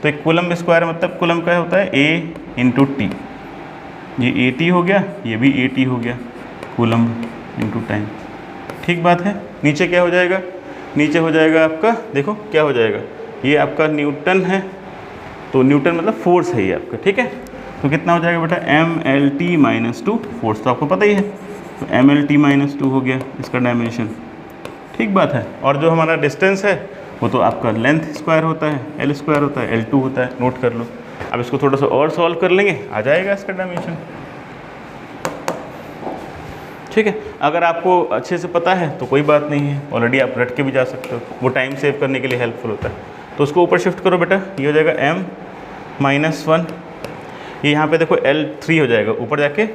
तो एक कूलम स्क्वायर मतलब कूलम क्या होता है, ए इंटू टी। ये AT हो गया, ये भी AT हो गया, कूलम इंटू टाइम। ठीक बात है। नीचे क्या हो जाएगा, नीचे हो जाएगा आपका, देखो क्या हो जाएगा, ये आपका न्यूटन है, तो न्यूटन मतलब फोर्स है ये आपका। ठीक है, तो कितना हो जाएगा बेटा, MLT-2 फोर्स तो आपको पता ही है, तो MLT-2 हो गया इसका डायमेंशन। ठीक बात है। और जो हमारा डिस्टेंस है वो तो आपका लेंथ स्क्वायर होता है, L स्क्वायर होता है, L2 होता है, नोट कर लो। अब इसको थोड़ा सा और सॉल्व कर लेंगे, आ जाएगा इसका डायमेंशन। ठीक है, अगर आपको अच्छे से पता है तो कोई बात नहीं है, ऑलरेडी आप रट के भी जा सकते हो, वो टाइम सेव करने के लिए हेल्पफुल होता है। तो उसको ऊपर शिफ्ट करो बेटा, ये हो जाएगा M-1, ये यहाँ पे देखो L3 हो जाएगा, ऊपर जाके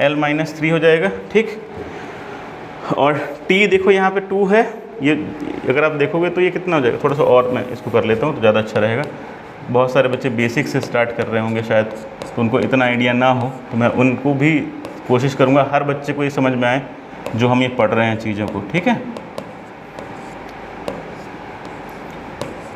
L-3 हो जाएगा। ठीक, और T देखो यहाँ पे 2 है, ये अगर आप देखोगे तो ये कितना हो जाएगा, थोड़ा सा और मैं इसको कर लेता हूँ तो ज़्यादा अच्छा रहेगा। बहुत सारे बच्चे बेसिक से स्टार्ट कर रहे होंगे शायद, तो उनको इतना आइडिया ना हो, तो मैं उनको भी कोशिश करूँगा हर बच्चे को ये समझ में आए जो हम ये पढ़ रहे हैं चीज़ों को। ठीक है,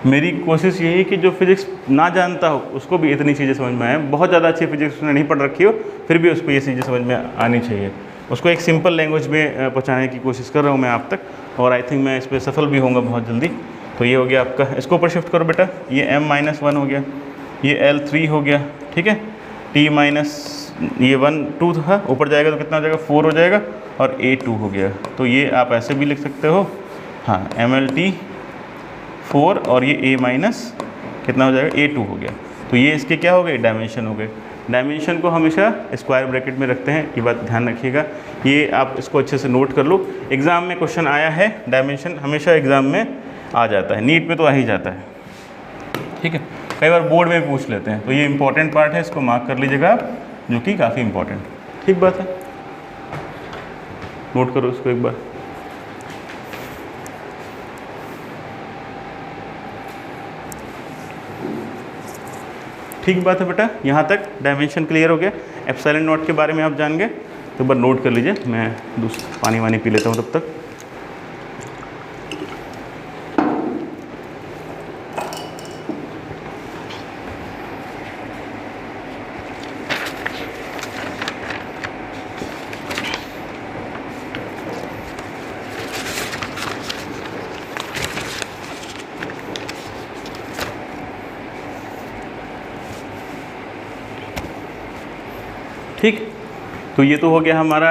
मेरी कोशिश यही है कि जो फिजिक्स ना जानता हो उसको भी इतनी चीज़ें समझ में आए। बहुत ज़्यादा अच्छी फिजिक्स उसने नहीं पढ़ रखी हो, फिर भी उसको ये चीज़ें समझ में आनी चाहिए। उसको एक सिंपल लैंग्वेज में पहुँचाने की कोशिश कर रहा हूँ मैं आप तक, और आई थिंक मैं इस पर सफल भी होऊंगा बहुत जल्दी। तो ये हो गया आपका, इसको ऊपर शिफ्ट करो बेटा, ये M-1 हो गया, ये L3 हो गया। ठीक है, ये 2 था, ऊपर जाएगा तो कितना हो जाएगा, 4 हो जाएगा, और A2 हो गया। तो ये आप ऐसे भी लिख सकते हो, हाँ, MLT-4 और ये A- कितना हो जाएगा, A2 हो गया। तो ये इसके क्या हो गए, डायमेंशन हो गए। डायमेंशन को हमेशा स्क्वायर ब्रैकेट में रखते हैं, ये बात ध्यान रखिएगा, ये आप इसको अच्छे से नोट कर लो। एग्ज़ाम में क्वेश्चन आया है, डायमेंशन हमेशा एग्ज़ाम में आ जाता है, नीट में तो आ ही जाता है। ठीक है, कई बार बोर्ड में पूछ लेते हैं, तो ये इंपॉर्टेंट पार्ट है, इसको मार्क कर लीजिएगा आप, जो कि काफ़ी इंपॉर्टेंट। ठीक बात है, नोट करो इसको एक बार। ठीक बात है बेटा, यहाँ तक डायमेंशन क्लियर हो गया। एप्सिलॉन नॉट के बारे में आप जान गए, तो एक बार नोट कर लीजिए। मैं दूसरा पानी वानी पी लेता हूँ तब तक। ठीक, तो ये तो हो गया हमारा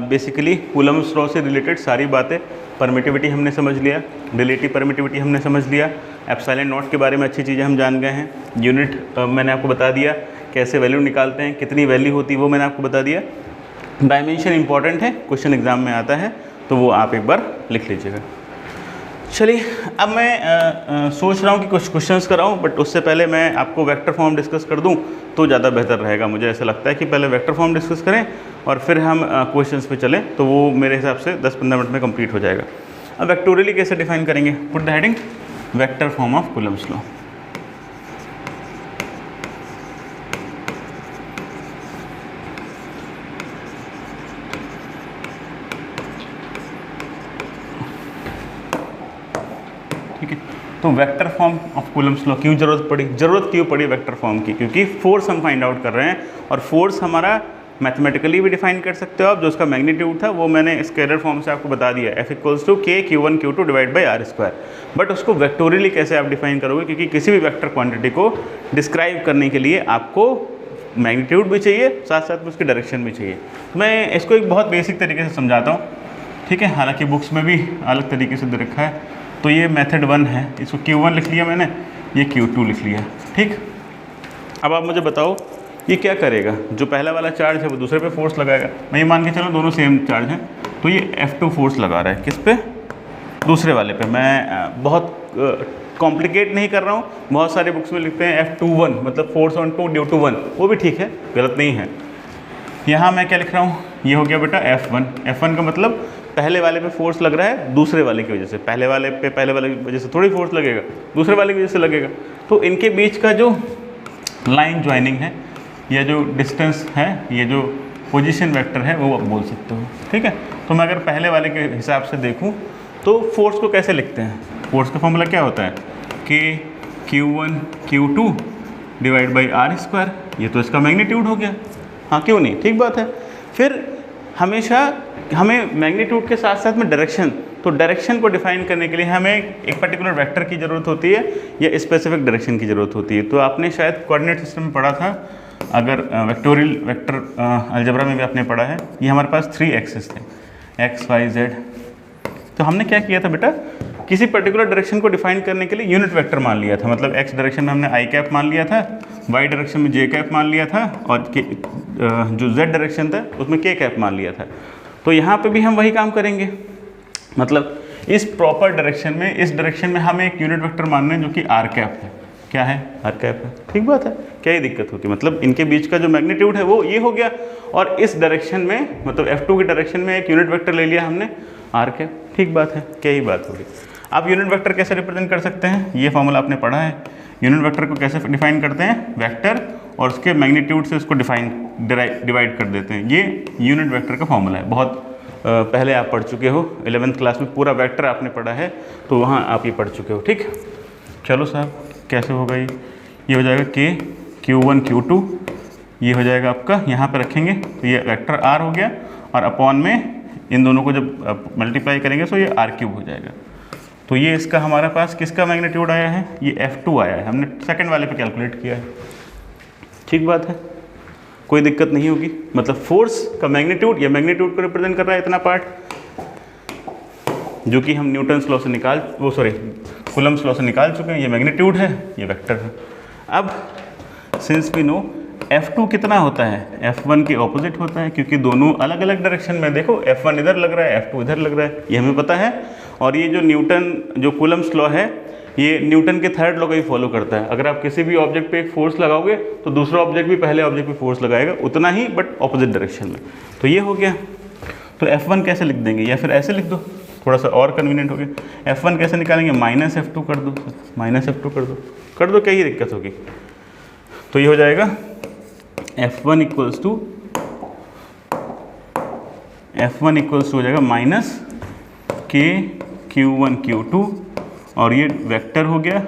बेसिकली कूलम्स लॉ से रिलेटेड सारी बातें। परमिटिविटी हमने समझ लिया, रिलेटिव परमिटिविटी हमने समझ लिया, एप्सिलॉन नॉट के बारे में अच्छी चीज़ें हम जान गए हैं। यूनिट मैंने आपको बता दिया, कैसे वैल्यू निकालते हैं, कितनी वैल्यू होती है वो मैंने आपको बता दिया। डायमेंशन इंपॉर्टेंट है, क्वेश्चन एग्जाम में आता है, तो वो आप एक बार लिख लीजिएगा। चलिए, अब मैं सोच रहा हूँ कि कुछ क्वेश्चंस कराऊँ, बट उससे पहले मैं आपको वेक्टर फॉर्म डिस्कस कर दूँ तो ज़्यादा बेहतर रहेगा। मुझे ऐसा लगता है कि पहले वेक्टर फॉर्म डिस्कस करें और फिर हम क्वेश्चंस पे चलें, तो वो मेरे हिसाब से 10-15 मिनट में कंप्लीट हो जाएगा। अब वेक्टोरियली कैसे डिफाइन करेंगे, put the heading vector form of Coulomb's law. ठीक है, तो vector form of Coulomb's law क्यों ज़रूरत क्यों पड़ी वेक्टर फॉर्म की, क्योंकि फोर्स हम फाइंड आउट कर रहे हैं, और फोर्स हमारा मैथमेटिकली भी डिफाइन कर सकते हो आप। जो उसका मैग्नीट्यूड था वो मैंने स्केलर फॉर्म से आपको बता दिया, F=K(Q1Q2) divide by R²। But उसको वेक्टोरियली कैसे आप डिफाइन करोगे, क्योंकि किसी भी वेक्टर क्वांटिटी को डिस्क्राइब करने के लिए आपको मैग्नीट्यूड भी चाहिए, साथ साथ में उसकी डायरेक्शन भी चाहिए। मैं इसको एक बहुत बेसिक तरीके से समझाता हूँ, ठीक है, हालांकि बुक्स में भी अलग तरीके से दे रखा है। तो ये मेथड 1 है, इसको Q1 लिख लिया मैंने, ये Q2 लिख लिया। ठीक, अब आप मुझे बताओ ये क्या करेगा, जो पहला वाला चार्ज है वो दूसरे पे फोर्स लगाएगा। मैं ये मान के चलो दोनों सेम चार्ज हैं, तो ये F2 फोर्स लगा रहा है, किस पे, दूसरे वाले पे। मैं बहुत कॉम्प्लिकेट नहीं कर रहा हूँ, बहुत सारे बुक्स में लिखते हैं F21 मतलब फोर्स ऑन 2 ड्यू टू 1, वो भी ठीक है, गलत नहीं है। यहाँ मैं क्या लिख रहा हूँ, ये हो गया बेटा F1 का मतलब पहले वाले पे फोर्स लग रहा है दूसरे वाले की वजह से, पहले वाले की वजह से थोड़ी फोर्स लगेगा, दूसरे वाले की वजह से लगेगा। तो इनके बीच का जो लाइन ज्वाइनिंग है या जो डिस्टेंस है, ये जो पोजीशन वेक्टर है, वो आप बोल सकते हो। ठीक है, तो मैं अगर पहले वाले के हिसाब से देखूं तो फोर्स को कैसे लिखते हैं, फोर्स का फॉर्मूला क्या होता है, K Q1 Q2 divide by R square. ये तो इसका मैग्नीट्यूड हो गया, हाँ क्यों नहीं, ठीक बात है। फिर हमेशा हमें मैग्नीट्यूड के साथ साथ में डायरेक्शन, तो डायरेक्शन को डिफाइन करने के लिए हमें एक पर्टिकुलर वेक्टर की ज़रूरत होती है या स्पेसिफिक डायरेक्शन की ज़रूरत होती है। तो आपने शायद कोऑर्डिनेट सिस्टम में पढ़ा था, अगर वेक्टोरियल वेक्टर अलजेब्रा में भी आपने पढ़ा है। ये हमारे पास 3 एक्सिस थे, x y z। तो हमने क्या किया था बेटा, किसी पर्टिकुलर डायरेक्शन को डिफाइन करने के लिए यूनिट वेक्टर मान लिया था। मतलब x डायरेक्शन में हमने i कैप मान लिया था, y डायरेक्शन में j कैप मान लिया था, और जो z डायरेक्शन था उसमें k कैप मान लिया था। तो यहाँ पे भी हम वही काम करेंगे, मतलब इस प्रॉपर डायरेक्शन में, इस डायरेक्शन में हमें एक यूनिट वेक्टर मानना है जो कि r कैप है। क्या है, r कैप है, ठीक बात है। क्या ही दिक्कत होती है, मतलब इनके बीच का जो मैग्नीट्यूड है वो ये हो गया, और इस डायरेक्शन में मतलब F2 की डायरेक्शन में एक यूनिट वेक्टर ले लिया हमने r कैप, ठीक बात है। क्या ही बात होगी। आप यूनिट वेक्टर कैसे रिप्रेजेंट कर सकते हैं, ये फॉर्मूला आपने पढ़ा है। यूनिट वेक्टर को कैसे डिफाइन करते हैं, वेक्टर और उसके मैग्नीट्यूड से उसको डिवाइड कर देते हैं। ये यूनिट वेक्टर का फॉर्मूला है, बहुत पहले आप पढ़ चुके हो, 11th क्लास में पूरा वेक्टर आपने पढ़ा है, तो वहाँ आप ये पढ़ चुके हो, ठीक। चलो साहब, कैसे होगा ये हो जाएगा K Q1 Q2, ये हो जाएगा आपका, यहाँ पे रखेंगे तो ये वेक्टर R हो गया, और अपॉन में इन दोनों को जब मल्टीप्लाई करेंगे तो ये R³ हो जाएगा। तो ये इसका हमारे पास किसका मैग्नीट्यूड आया है, ये F2 आया है, हमने सेकंड वाले पे कैलकुलेट किया है, ठीक बात है, कोई दिक्कत नहीं होगी। मतलब फोर्स का मैग्नीट्यूड या मैग्नीट्यूड को रिप्रेजेंट कर रहा है इतना पार्ट, जो कि हम न्यूटन्स लॉ से कूलम्ब्स लॉ से निकाल चुके हैं। ये मैग्नीट्यूड है, ये वेक्टर है। अब सिंस वी नो F2 कितना होता है, F1 के ऑपोजिट होता है, क्योंकि दोनों अलग अलग डायरेक्शन में, देखो F1 इधर लग रहा है, F2 इधर लग रहा है, ये हमें पता है। और ये जो कूलम्ब्स लॉ है, ये न्यूटन के थर्ड लॉ का ही फॉलो करता है। अगर आप किसी भी ऑब्जेक्ट पे एक फोर्स लगाओगे तो दूसरा ऑब्जेक्ट भी पहले ऑब्जेक्ट पे फोर्स लगाएगा, उतना ही बट ऑपोजिट डायरेक्शन में। तो ये हो गया। तो F1 कैसे लिख देंगे, या फिर ऐसे लिख दो, थोड़ा सा और कन्वीनियंट हो गया। F1 कैसे निकालेंगे, -F2 कर दो, -F2 कर दो, क्या ही दिक्कत होगी। तो ये हो जाएगा F1 इक्वल्स टू हो जाएगा -K Q1 Q2, और ये वेक्टर हो गया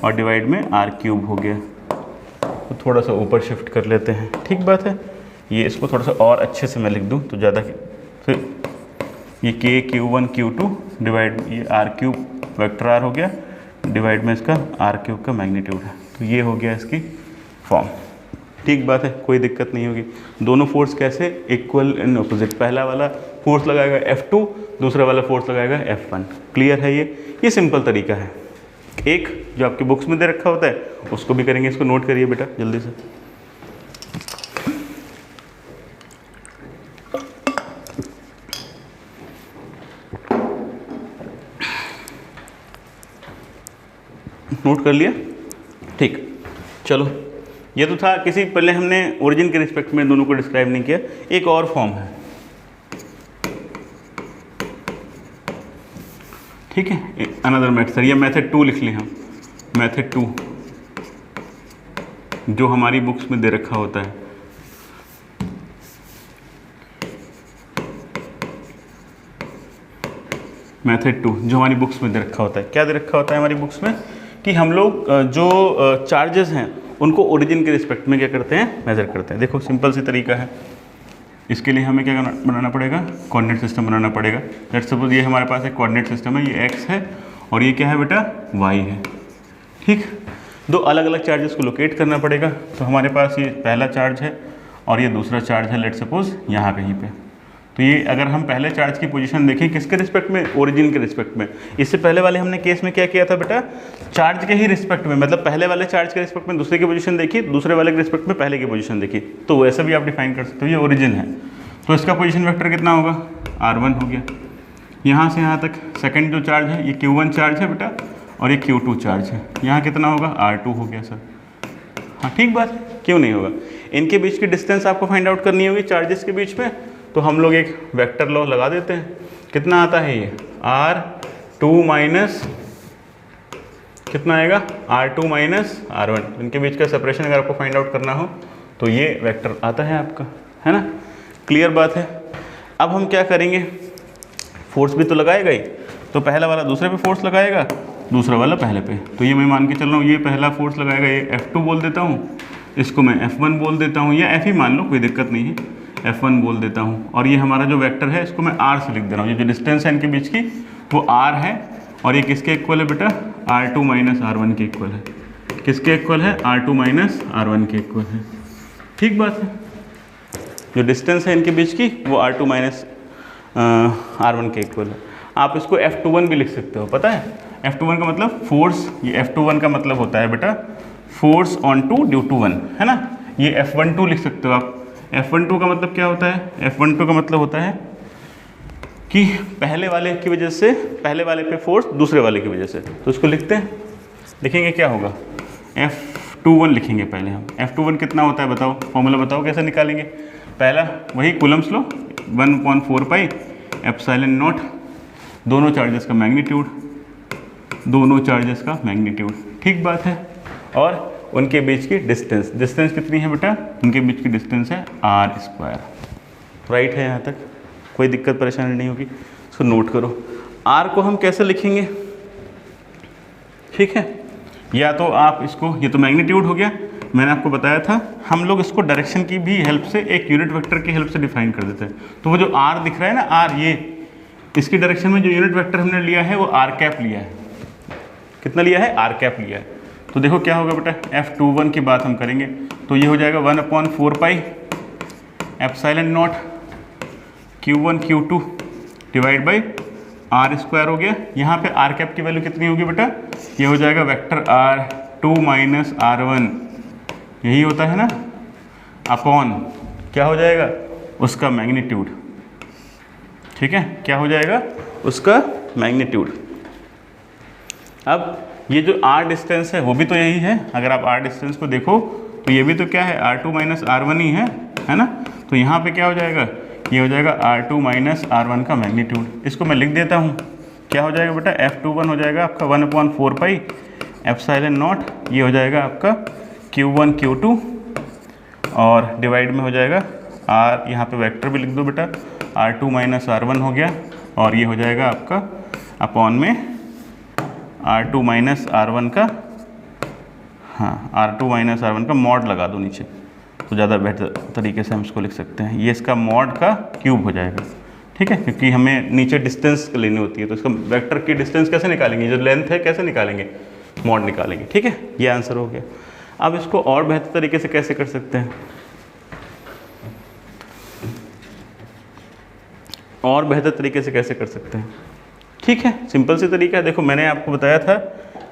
और डिवाइड में R³ हो गया। तो थोड़ा सा ऊपर शिफ्ट कर लेते हैं, ठीक बात है। ये इसको थोड़ा सा और अच्छे से मैं लिख दूँ तो ज़्यादा, फिर ये K Q1 Q2 डिवाइड ये R³ वेक्टर R हो गया, डिवाइड में इसका R³ का मैग्नीट्यूड है। तो ये हो गया इसकी फॉर्म, ठीक बात है, कोई दिक्कत नहीं होगी। दोनों फोर्स कैसे, इक्वल एंड ऑपोजिट। पहला वाला फोर्स लगाएगा F2, दूसरा वाला फोर्स लगाएगा F1। क्लियर है ये सिंपल तरीका है। एक जो आपकी बुक्स में दे रखा होता है उसको भी करेंगे, इसको नोट करिए बेटा जल्दी से। नोट कर लिया, ठीक। चलो, ये तो था किसी, पहले हमने ओरिजिन के रिस्पेक्ट में दोनों को डिस्क्राइब नहीं किया। एक और फॉर्म है, ठीक है, अनदर मेथड, ये मेथड 2 लिख लें हम, मेथड 2 जो हमारी बुक्स में दे रखा होता है। मेथड 2 जो हमारी बुक्स में दे रखा होता है, क्या दे रखा होता है हमारी बुक्स में, कि हम लोग जो चार्जेस हैं उनको ओरिजिन के रिस्पेक्ट में क्या करते हैं, मेजर करते हैं। देखो सिंपल सी तरीका है, इसके लिए हमें क्या बनाना पड़ेगा, कोऑर्डिनेट सिस्टम बनाना पड़ेगा। लेट्स सपोज ये हमारे पास एक कोऑर्डिनेट सिस्टम है, ये x है और ये क्या है बेटा, y है, ठीक। दो अलग अलग चार्जेस को लोकेट करना पड़ेगा। तो हमारे पास ये पहला चार्ज है और ये दूसरा चार्ज है, लेट्स सपोज यहाँ कहीं पे। तो ये अगर हम पहले चार्ज की पोजीशन देखें किसके रिस्पेक्ट में, ओरिजिन के रिस्पेक्ट में। इससे पहले वाले हमने केस में क्या किया था बेटा, चार्ज के ही रिस्पेक्ट में, मतलब पहले वाले चार्ज के रिस्पेक्ट में दूसरे की पोजीशन देखी, दूसरे वाले के रिस्पेक्ट में पहले की पोजीशन देखी। तो वैसा भी आप डिफाइन कर सकते हो, ये ओरिजिन है। तो इसका पोजीशन वेक्टर कितना होगा, R1 हो गया। यहाँ से यहाँ तक सेकंड जो चार्ज है ये Q1 चार्ज है बेटा, और ये Q2 चार्ज है। यहाँ कितना होगा, R2 हो गया सर। हाँ ठीक बात, क्यों नहीं होगा। इनके बीच की डिस्टेंस आपको फाइंड आउट करनी होगी चार्जेस के बीच में। तो हम लोग एक वेक्टर लॉ लगा देते हैं। कितना आता है ये, R2 माइनस कितना आएगा, R2 माइनस R1। इनके बीच का सेपरेशन अगर आपको फाइंड आउट करना हो तो ये वेक्टर आता है आपका, है ना। क्लियर बात है। अब हम क्या करेंगे, फोर्स भी तो लगाएगा ही, तो पहला वाला दूसरे पे फोर्स लगाएगा, दूसरा वाला पहले पे। तो ये मैं मान के चल रहा हूँ ये पहला फोर्स लगाएगा, ये F2 बोल देता हूँ, इसको मैं F1 बोल देता हूँ, या F ही मान लो, कोई दिक्कत नहीं है, F1 बोल देता हूँ। और ये हमारा जो वेक्टर है इसको मैं R से लिख दे रहा हूँ, ये जो डिस्टेंस है इनके बीच की वो R है, और ये किसके इक्वल है बेटा, R2 माइनस R1 के इक्वल है। किसके इक्वल है, R2 माइनस R1 के इक्वल है। ठीक बात है, जो डिस्टेंस है इनके बीच की वो R2 माइनस R1 के इक्वल है। आप इसको F21 भी लिख सकते हो, पता है F21 का मतलब फोर्स, ये F21 का मतलब होता है बेटा force on two due to 1, है ना। ये F12 लिख सकते हो आप। F12 का मतलब क्या होता है, F12 का मतलब होता है कि पहले वाले की वजह से, पहले वाले पे फोर्स दूसरे वाले की वजह से। तो इसको लिखते हैं, लिखेंगे क्या होगा, F21 लिखेंगे पहले हम। F21 कितना होता है बताओ, फॉर्मूला बताओ कैसे निकालेंगे। पहला वही Coulomb's low, 1/4 pi epsilon not, दोनों चार्जेस का मैग्नीट्यूड, दोनों चार्जेस का मैग्नीट्यूड। ठीक बात है। और उनके बीच की डिस्टेंस, डिस्टेंस कितनी है बेटा, उनके बीच की डिस्टेंस है R²। राइट है, यहाँ तक कोई दिक्कत परेशानी नहीं होगी। इसको नोट करो। R को हम कैसे लिखेंगे, ठीक है, या तो आप इसको, ये तो मैग्नीट्यूड हो गया, मैंने आपको बताया था हम लोग इसको डायरेक्शन की भी हेल्प से, एक यूनिट वेक्टर की हेल्प से डिफाइन कर देते हैं। तो वो जो R दिख रहा है ना, R, ये इसकी डायरेक्शन में जो यूनिट वेक्टर हमने लिया है वो R लिया है। कितना लिया है, R लिया है। तो देखो क्या होगा बेटा, F21 की बात हम करेंगे तो ये हो जाएगा 1/4 pi epsilon not Q1 Q2 divide by R² हो गया। यहाँ पे R की वैल्यू कितनी होगी बेटा, ये हो जाएगा वेक्टर R2 माइनस R1, यही होता है ना, अपॉन क्या हो जाएगा, उसका मैग्नीट्यूड। ठीक है, क्या हो जाएगा, उसका मैग्नीट्यूड। अब ये जो R डिस्टेंस है वो भी तो यही है। अगर आप R डिस्टेंस को देखो तो ये भी तो क्या है, R2 माइनस R1 ही है ना। तो यहाँ पे क्या हो जाएगा, ये हो जाएगा R2 माइनस R1 का मैग्नीट्यूड। इसको मैं लिख देता हूँ, क्या हो जाएगा बेटा, F21 हो जाएगा आपका 1/4 पाई एप्सिलॉन नॉट, ये हो जाएगा आपका Q1 Q2, और डिवाइड में हो जाएगा R, यहाँ पे वेक्टर भी लिख दो बेटा, R2 माइनस R1 हो गया, और ये हो जाएगा आपका अपॉन में R2 माइनस R1 का, हाँ R2 माइनस R1 का मॉड लगा दो नीचे, तो ज़्यादा बेहतर तरीके से हम इसको लिख सकते हैं। ये इसका मॉड का क्यूब हो जाएगा। ठीक है, क्योंकि हमें नीचे डिस्टेंस लेनी होती है, तो इसका वेक्टर की डिस्टेंस कैसे निकालेंगे, जो लेंथ है कैसे निकालेंगे, मॉड निकालेंगे। ठीक है, ये आंसर हो गया। अब इसको और बेहतर तरीके से कैसे कर सकते हैं, और बेहतर तरीके से कैसे कर सकते हैं। ठीक है, सिंपल सी तरीका है। देखो मैंने आपको बताया था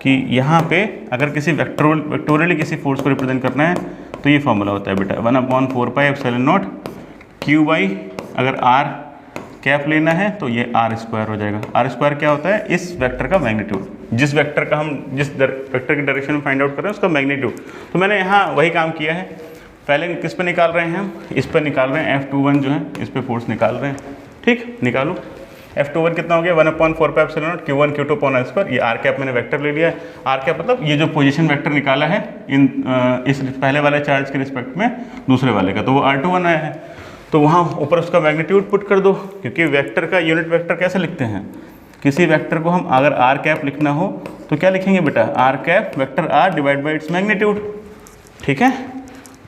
कि यहाँ पे अगर किसी वेक्टोरियली किसी फोर्स को रिप्रेजेंट करना है तो ये फॉर्मूला होता है बेटा, 1/4 pi epsilon not Q by, अगर R लेना है तो ये R² हो जाएगा। R² क्या होता है, इस वेक्टर का मैग्नीट्यूड, जिस वेक्टर का हम जिस वेक्टर की डायरेक्शन में फाइंड आउट कर रहे हैं उसका मैग्नीट्यूड। तो मैंने यहाँ वही काम किया है। पहले किस पे निकाल रहे हैं हम, इस पर निकाल रहे हैं, F21 जो है इस पर फोर्स निकाल रहे हैं। ठीक, निकालो। F21 कितना हो गया, 1/4 pi epsilon not Q1 Q2 upon R²। ये R मैंने वेक्टर ले लिया है। R मतलब ये जो पोजीशन वेक्टर निकाला है इन इस पहले वाले चार्ज के रिस्पेक्ट में दूसरे वाले का, तो वो R21 आया है। तो वहाँ ऊपर उसका मैग्नीट्यूड पुट कर दो, क्योंकि वेक्टर का यूनिट वेक्टर कैसे लिखते हैं, किसी वेक्टर को हम अगर R लिखना हो तो क्या लिखेंगे बेटा, R vector R divide by its magnitude. ठीक है,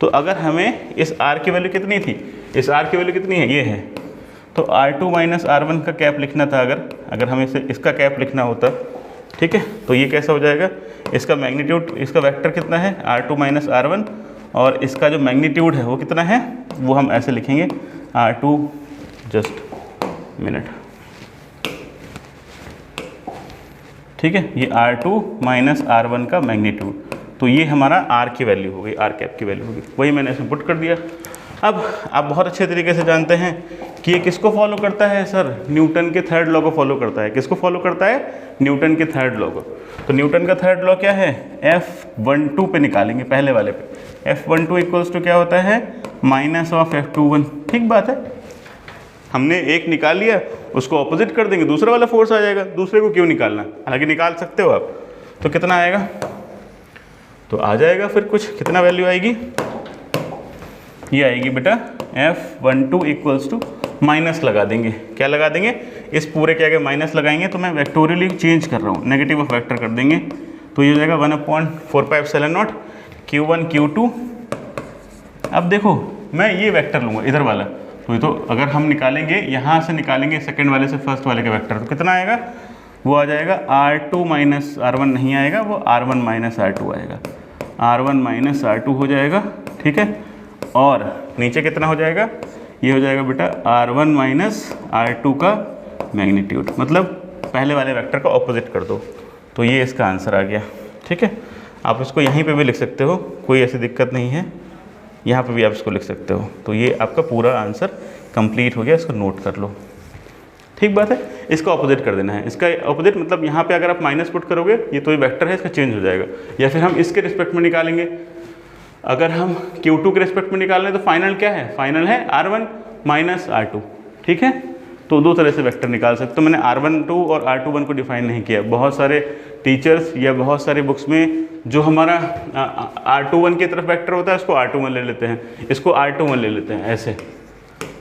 तो अगर हमें इस R की वैल्यू कितनी थी, इस R की वैल्यू कितनी है, ये है, तो R2 माइनस R1 का कैप लिखना था। अगर हमें इसका कैप लिखना होता, ठीक है, तो ये कैसा हो जाएगा, इसका मैग्नीट्यूड, इसका वेक्टर कितना है, R2 माइनस R1, और इसका जो मैग्नीट्यूड है वो कितना है, वो हम ऐसे लिखेंगे R2, जस्ट मिनट, ठीक है, ये R2 माइनस R1 का मैग्नीट्यूड। तो ये हमारा R की वैल्यू हो गई, R कैप की वैल्यू होगी, वही मैंने इसमें पुट कर दिया। अब आप बहुत अच्छे तरीके से जानते हैं कि ये किसको फॉलो करता है सर, न्यूटन के थर्ड लॉ को फॉलो करता है। किसको फॉलो करता है, न्यूटन के थर्ड लॉ को। तो न्यूटन का थर्ड लॉ क्या है, F12 पे निकालेंगे, पहले वाले पे। F12 इक्वल्स टू क्या होता है, माइनस ऑफ F21। ठीक बात है, हमने एक निकाल लिया, उसको ऑपोजिट कर देंगे, दूसरा वाला फोर्स आ जाएगा। दूसरे को क्यों निकालना, हालांकि निकाल सकते हो आप। तो कितना आएगा, तो आ जाएगा फिर कुछ, कितना वैल्यू आएगी, ये आएगी बेटा F12 इक्वल्स टू, माइनस लगा देंगे, क्या लगा देंगे, इस पूरे के आगे माइनस लगाएंगे तो मैं वेक्टोरियली चेंज कर रहा हूँ, नेगेटिव ऑफ वेक्टर कर देंगे तो ये हो जाएगा 1/4πε0 Q1 Q2। अब देखो मैं ये वेक्टर लूँगा इधर वाला, तो ये तो अगर हम निकालेंगे यहाँ से निकालेंगे सेकंड वाले से फर्स्ट वाले का वेक्टर, तो कितना आएगा, वो आ जाएगा R2 माइनस R1 नहीं आएगा, वो R1 माइनस R2 आएगा, R1 माइनस R2 हो जाएगा, ठीक है। और नीचे कितना हो जाएगा, ये हो जाएगा बेटा R1 माइनस R2 का मैग्नीट्यूड, मतलब पहले वाले वेक्टर का ऑपोजिट कर दो, तो ये इसका आंसर आ गया, ठीक है। आप इसको यहीं पे भी लिख सकते हो, कोई ऐसी दिक्कत नहीं है, यहाँ पे भी आप इसको लिख सकते हो। तो ये आपका पूरा आंसर कंप्लीट हो गया, इसको नोट कर लो, ठीक बात है। इसका ऑपोजिट कर देना है, इसका ऑपोजिट मतलब यहाँ पे अगर आप माइनस पुट करोगे ये तो ये वेक्टर है, इसका चेंज हो जाएगा, या फिर हम इसके रिस्पेक्ट में निकालेंगे। अगर हम Q2 के रिस्पेक्ट में निकाल लें तो फाइनल क्या है, फाइनल है R1 माइनस R2, ठीक है। तो दो तरह से वेक्टर निकाल सकते हो। मैंने R12 और R21 को डिफाइन नहीं किया, बहुत सारे टीचर्स या बहुत सारे बुक्स में जो हमारा R21 की तरफ वेक्टर होता है उसको R21 ले लेते हैं, इसको R21 ले लेते हैं ऐसे,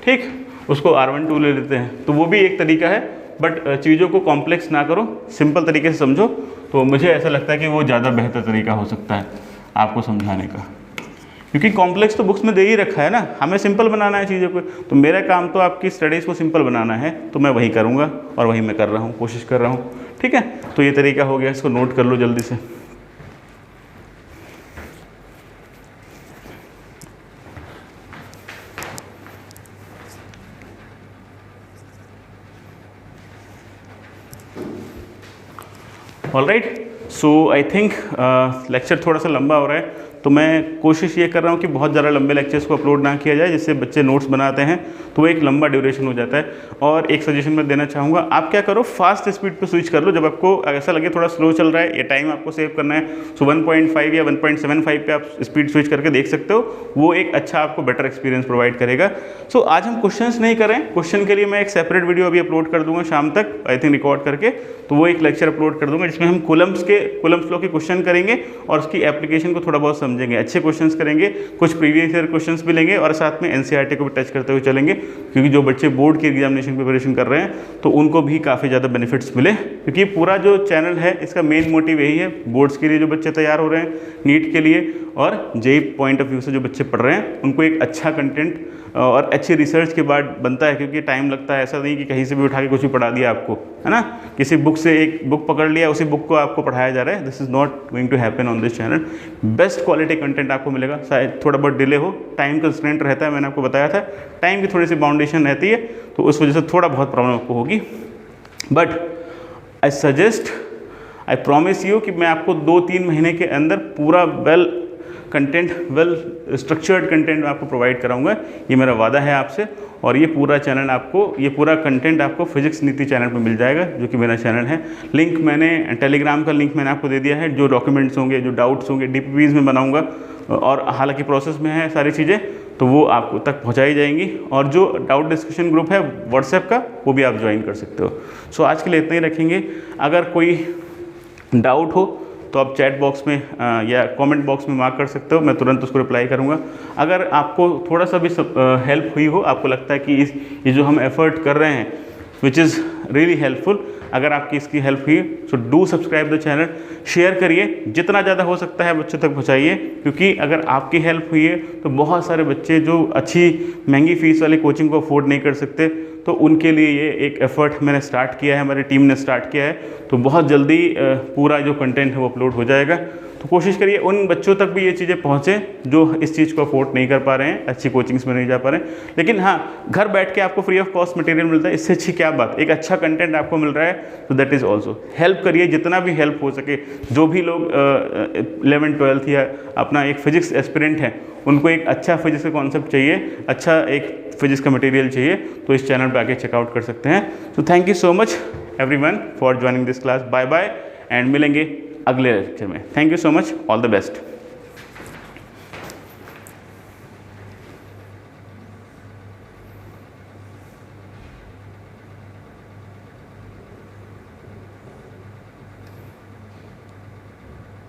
ठीक, उसको R12 ले लेते हैं, तो वो भी एक तरीका है। बट चीज़ों को कॉम्प्लेक्स ना करो, सिंपल तरीके से समझो, तो मुझे ऐसा लगता है कि वो ज़्यादा बेहतर तरीका हो सकता है आपको समझाने का, क्योंकि कॉम्प्लेक्स तो बुक्स में दे ही रखा है ना, हमें सिंपल बनाना है चीज़ों को। तो मेरा काम तो आपकी स्टडीज़ को सिंपल बनाना है, तो मैं वही करूँगा और वही मैं कर रहा हूँ, कोशिश कर रहा हूँ, ठीक है। तो ये तरीका हो गया, इसको नोट कर लो जल्दी से। Alright, so I think lecture थोड़ा सा लंबा हो रहा है, तो मैं कोशिश ये कर रहा हूँ कि बहुत ज़्यादा लंबे लेक्चर्स को अपलोड ना किया जाए, जिससे बच्चे नोट्स बनाते हैं तो वो एक लंबा ड्यूरेशन हो जाता है। और एक सजेशन मैं देना चाहूँगा, आप क्या करो, फास्ट स्पीड पे स्विच कर लो। जब आपको ऐसा लगे थोड़ा स्लो चल रहा है, ये टाइम आपको सेव करना है, सो 1.5 या 1.75 पे आप स्पीड स्विच करके देख सकते हो, वो एक अच्छा आपको बेटर एक्सपीरियंस प्रोवाइड करेगा। सो आज हम क्वेश्चंस नहीं करें, क्वेश्चन के लिए मैं एक सेपरेट वीडियो अभी अपलोड कर दूंगा शाम तक, आई थिंक रिकॉर्ड करके, तो वो एक लेक्चर अपलोड कर दूंगा जिसमें हम कूलम्स लॉ के क्वेश्चन करेंगे और उसकी एप्लीकेशन को थोड़ा बहुत समझेंगे, अच्छे क्वेश्चन करेंगे, कुछ प्रीवियस ईयर क्वेश्चंस भी लेंगे और साथ में एनसीईआरटी को भी टच करते हुए चलेंगे, क्योंकि जो बच्चे बोर्ड की एग्जामिनेशन प्रिपरेशन कर रहे हैं तो उनको भी काफ़ी ज़्यादा बेनिफिट्स मिले। क्योंकि पूरा जो चैनल है इसका मेन मोटिव यही है, बोर्ड्स के लिए जो बच्चे तैयार हो रहे हैं, नीट के लिए और जेईई पॉइंट ऑफ व्यू से जो बच्चे पढ़ रहे हैं, उनको एक अच्छा कंटेंट और अच्छी रिसर्च के बाद बनता है, क्योंकि टाइम लगता है। ऐसा नहीं कि कहीं से भी उठा के कुछ भी पढ़ा दिया आपको, है ना, किसी बुक से एक बुक पकड़ लिया, उसी बुक को आपको पढ़ाया जा रहा है। This is not going to happen on this channel. Best quality content आपको मिलेगा, शायद थोड़ा बहुत डिले हो, टाइम कंस्ट्रेंट रहता है, मैंने आपको बताया था, टाइम की थोड़ी सी बाउंडेशन रहती है, तो उस वजह से थोड़ा बहुत प्रॉब्लम आपको होगी। But I suggest, I promise you कि मैं आपको 2-3 महीने के अंदर पूरा वेल स्ट्रक्चर्ड कंटेंट आपको प्रोवाइड कराऊंगा, ये मेरा वादा है आपसे। और ये पूरा चैनल आपको, ये पूरा कंटेंट आपको फिजिक्स नीति चैनल पे मिल जाएगा, जो कि मेरा चैनल है। लिंक मैंने, टेलीग्राम का लिंक मैंने आपको दे दिया है। जो डॉक्यूमेंट्स होंगे, जो डाउट्स होंगे, डीपीपीज में बनाऊंगा, और हालांकि प्रोसेस में है सारी चीज़ें, तो वो आपको तक पहुँचाई जाएंगी। और जो डाउट डिस्कशन ग्रुप है व्हाट्सएप का, वो भी आप ज्वाइन कर सकते हो। सो आज के लिए इतना ही रखेंगे। अगर कोई डाउट हो तो आप चैट बॉक्स में या कमेंट बॉक्स में मार्क कर सकते हो, मैं तुरंत उसको रिप्लाई करूँगा। अगर आपको थोड़ा सा भी हेल्प हुई हो, आपको लगता है कि ये जो हम एफर्ट कर रहे हैं विच इज़ रियली हेल्पफुल, अगर आपकी इसकी हेल्प हुई, so do subscribe the channel, share करिए, जितना ज़्यादा हो सकता है बच्चों तक पहुँचाइए। क्योंकि अगर आपकी हेल्प हुई है तो बहुत सारे बच्चे जो अच्छी महंगी फीस वाली कोचिंग को अफोर्ड नहीं कर सकते, तो उनके लिए ये एक एफ़र्ट मैंने स्टार्ट किया है, हमारी टीम ने स्टार्ट किया है। तो बहुत जल्दी पूरा जो कंटेंट है वो अपलोड हो जाएगा। तो कोशिश करिए उन बच्चों तक भी ये चीज़ें पहुँचें जो इस चीज़ को अफोर्ड नहीं कर पा रहे हैं, अच्छी कोचिंग्स में नहीं जा पा रहे हैं। लेकिन हाँ, घर बैठ के आपको फ्री ऑफ कॉस्ट मटेरियल मिलता है, इससे अच्छी क्या बात, एक अच्छा कंटेंट आपको मिल रहा है, तो दैट इज़ ऑल्सो। हेल्प करिए जितना भी हेल्प हो सके। जो भी लोग 11th-12th या अपना एक फिजिक्स एस्पिरेंट है, उनको एक अच्छा फिजिक्स का कॉन्सेप्ट चाहिए, अच्छा एक फिजिक्स का मटेरियल चाहिए, तो इस चैनल पर आके चेकआउट कर सकते हैं। So thank you so much everyone for joining this class. Bye bye, and मिलेंगे अगले लेक्चर में। Thank you so much, all the best.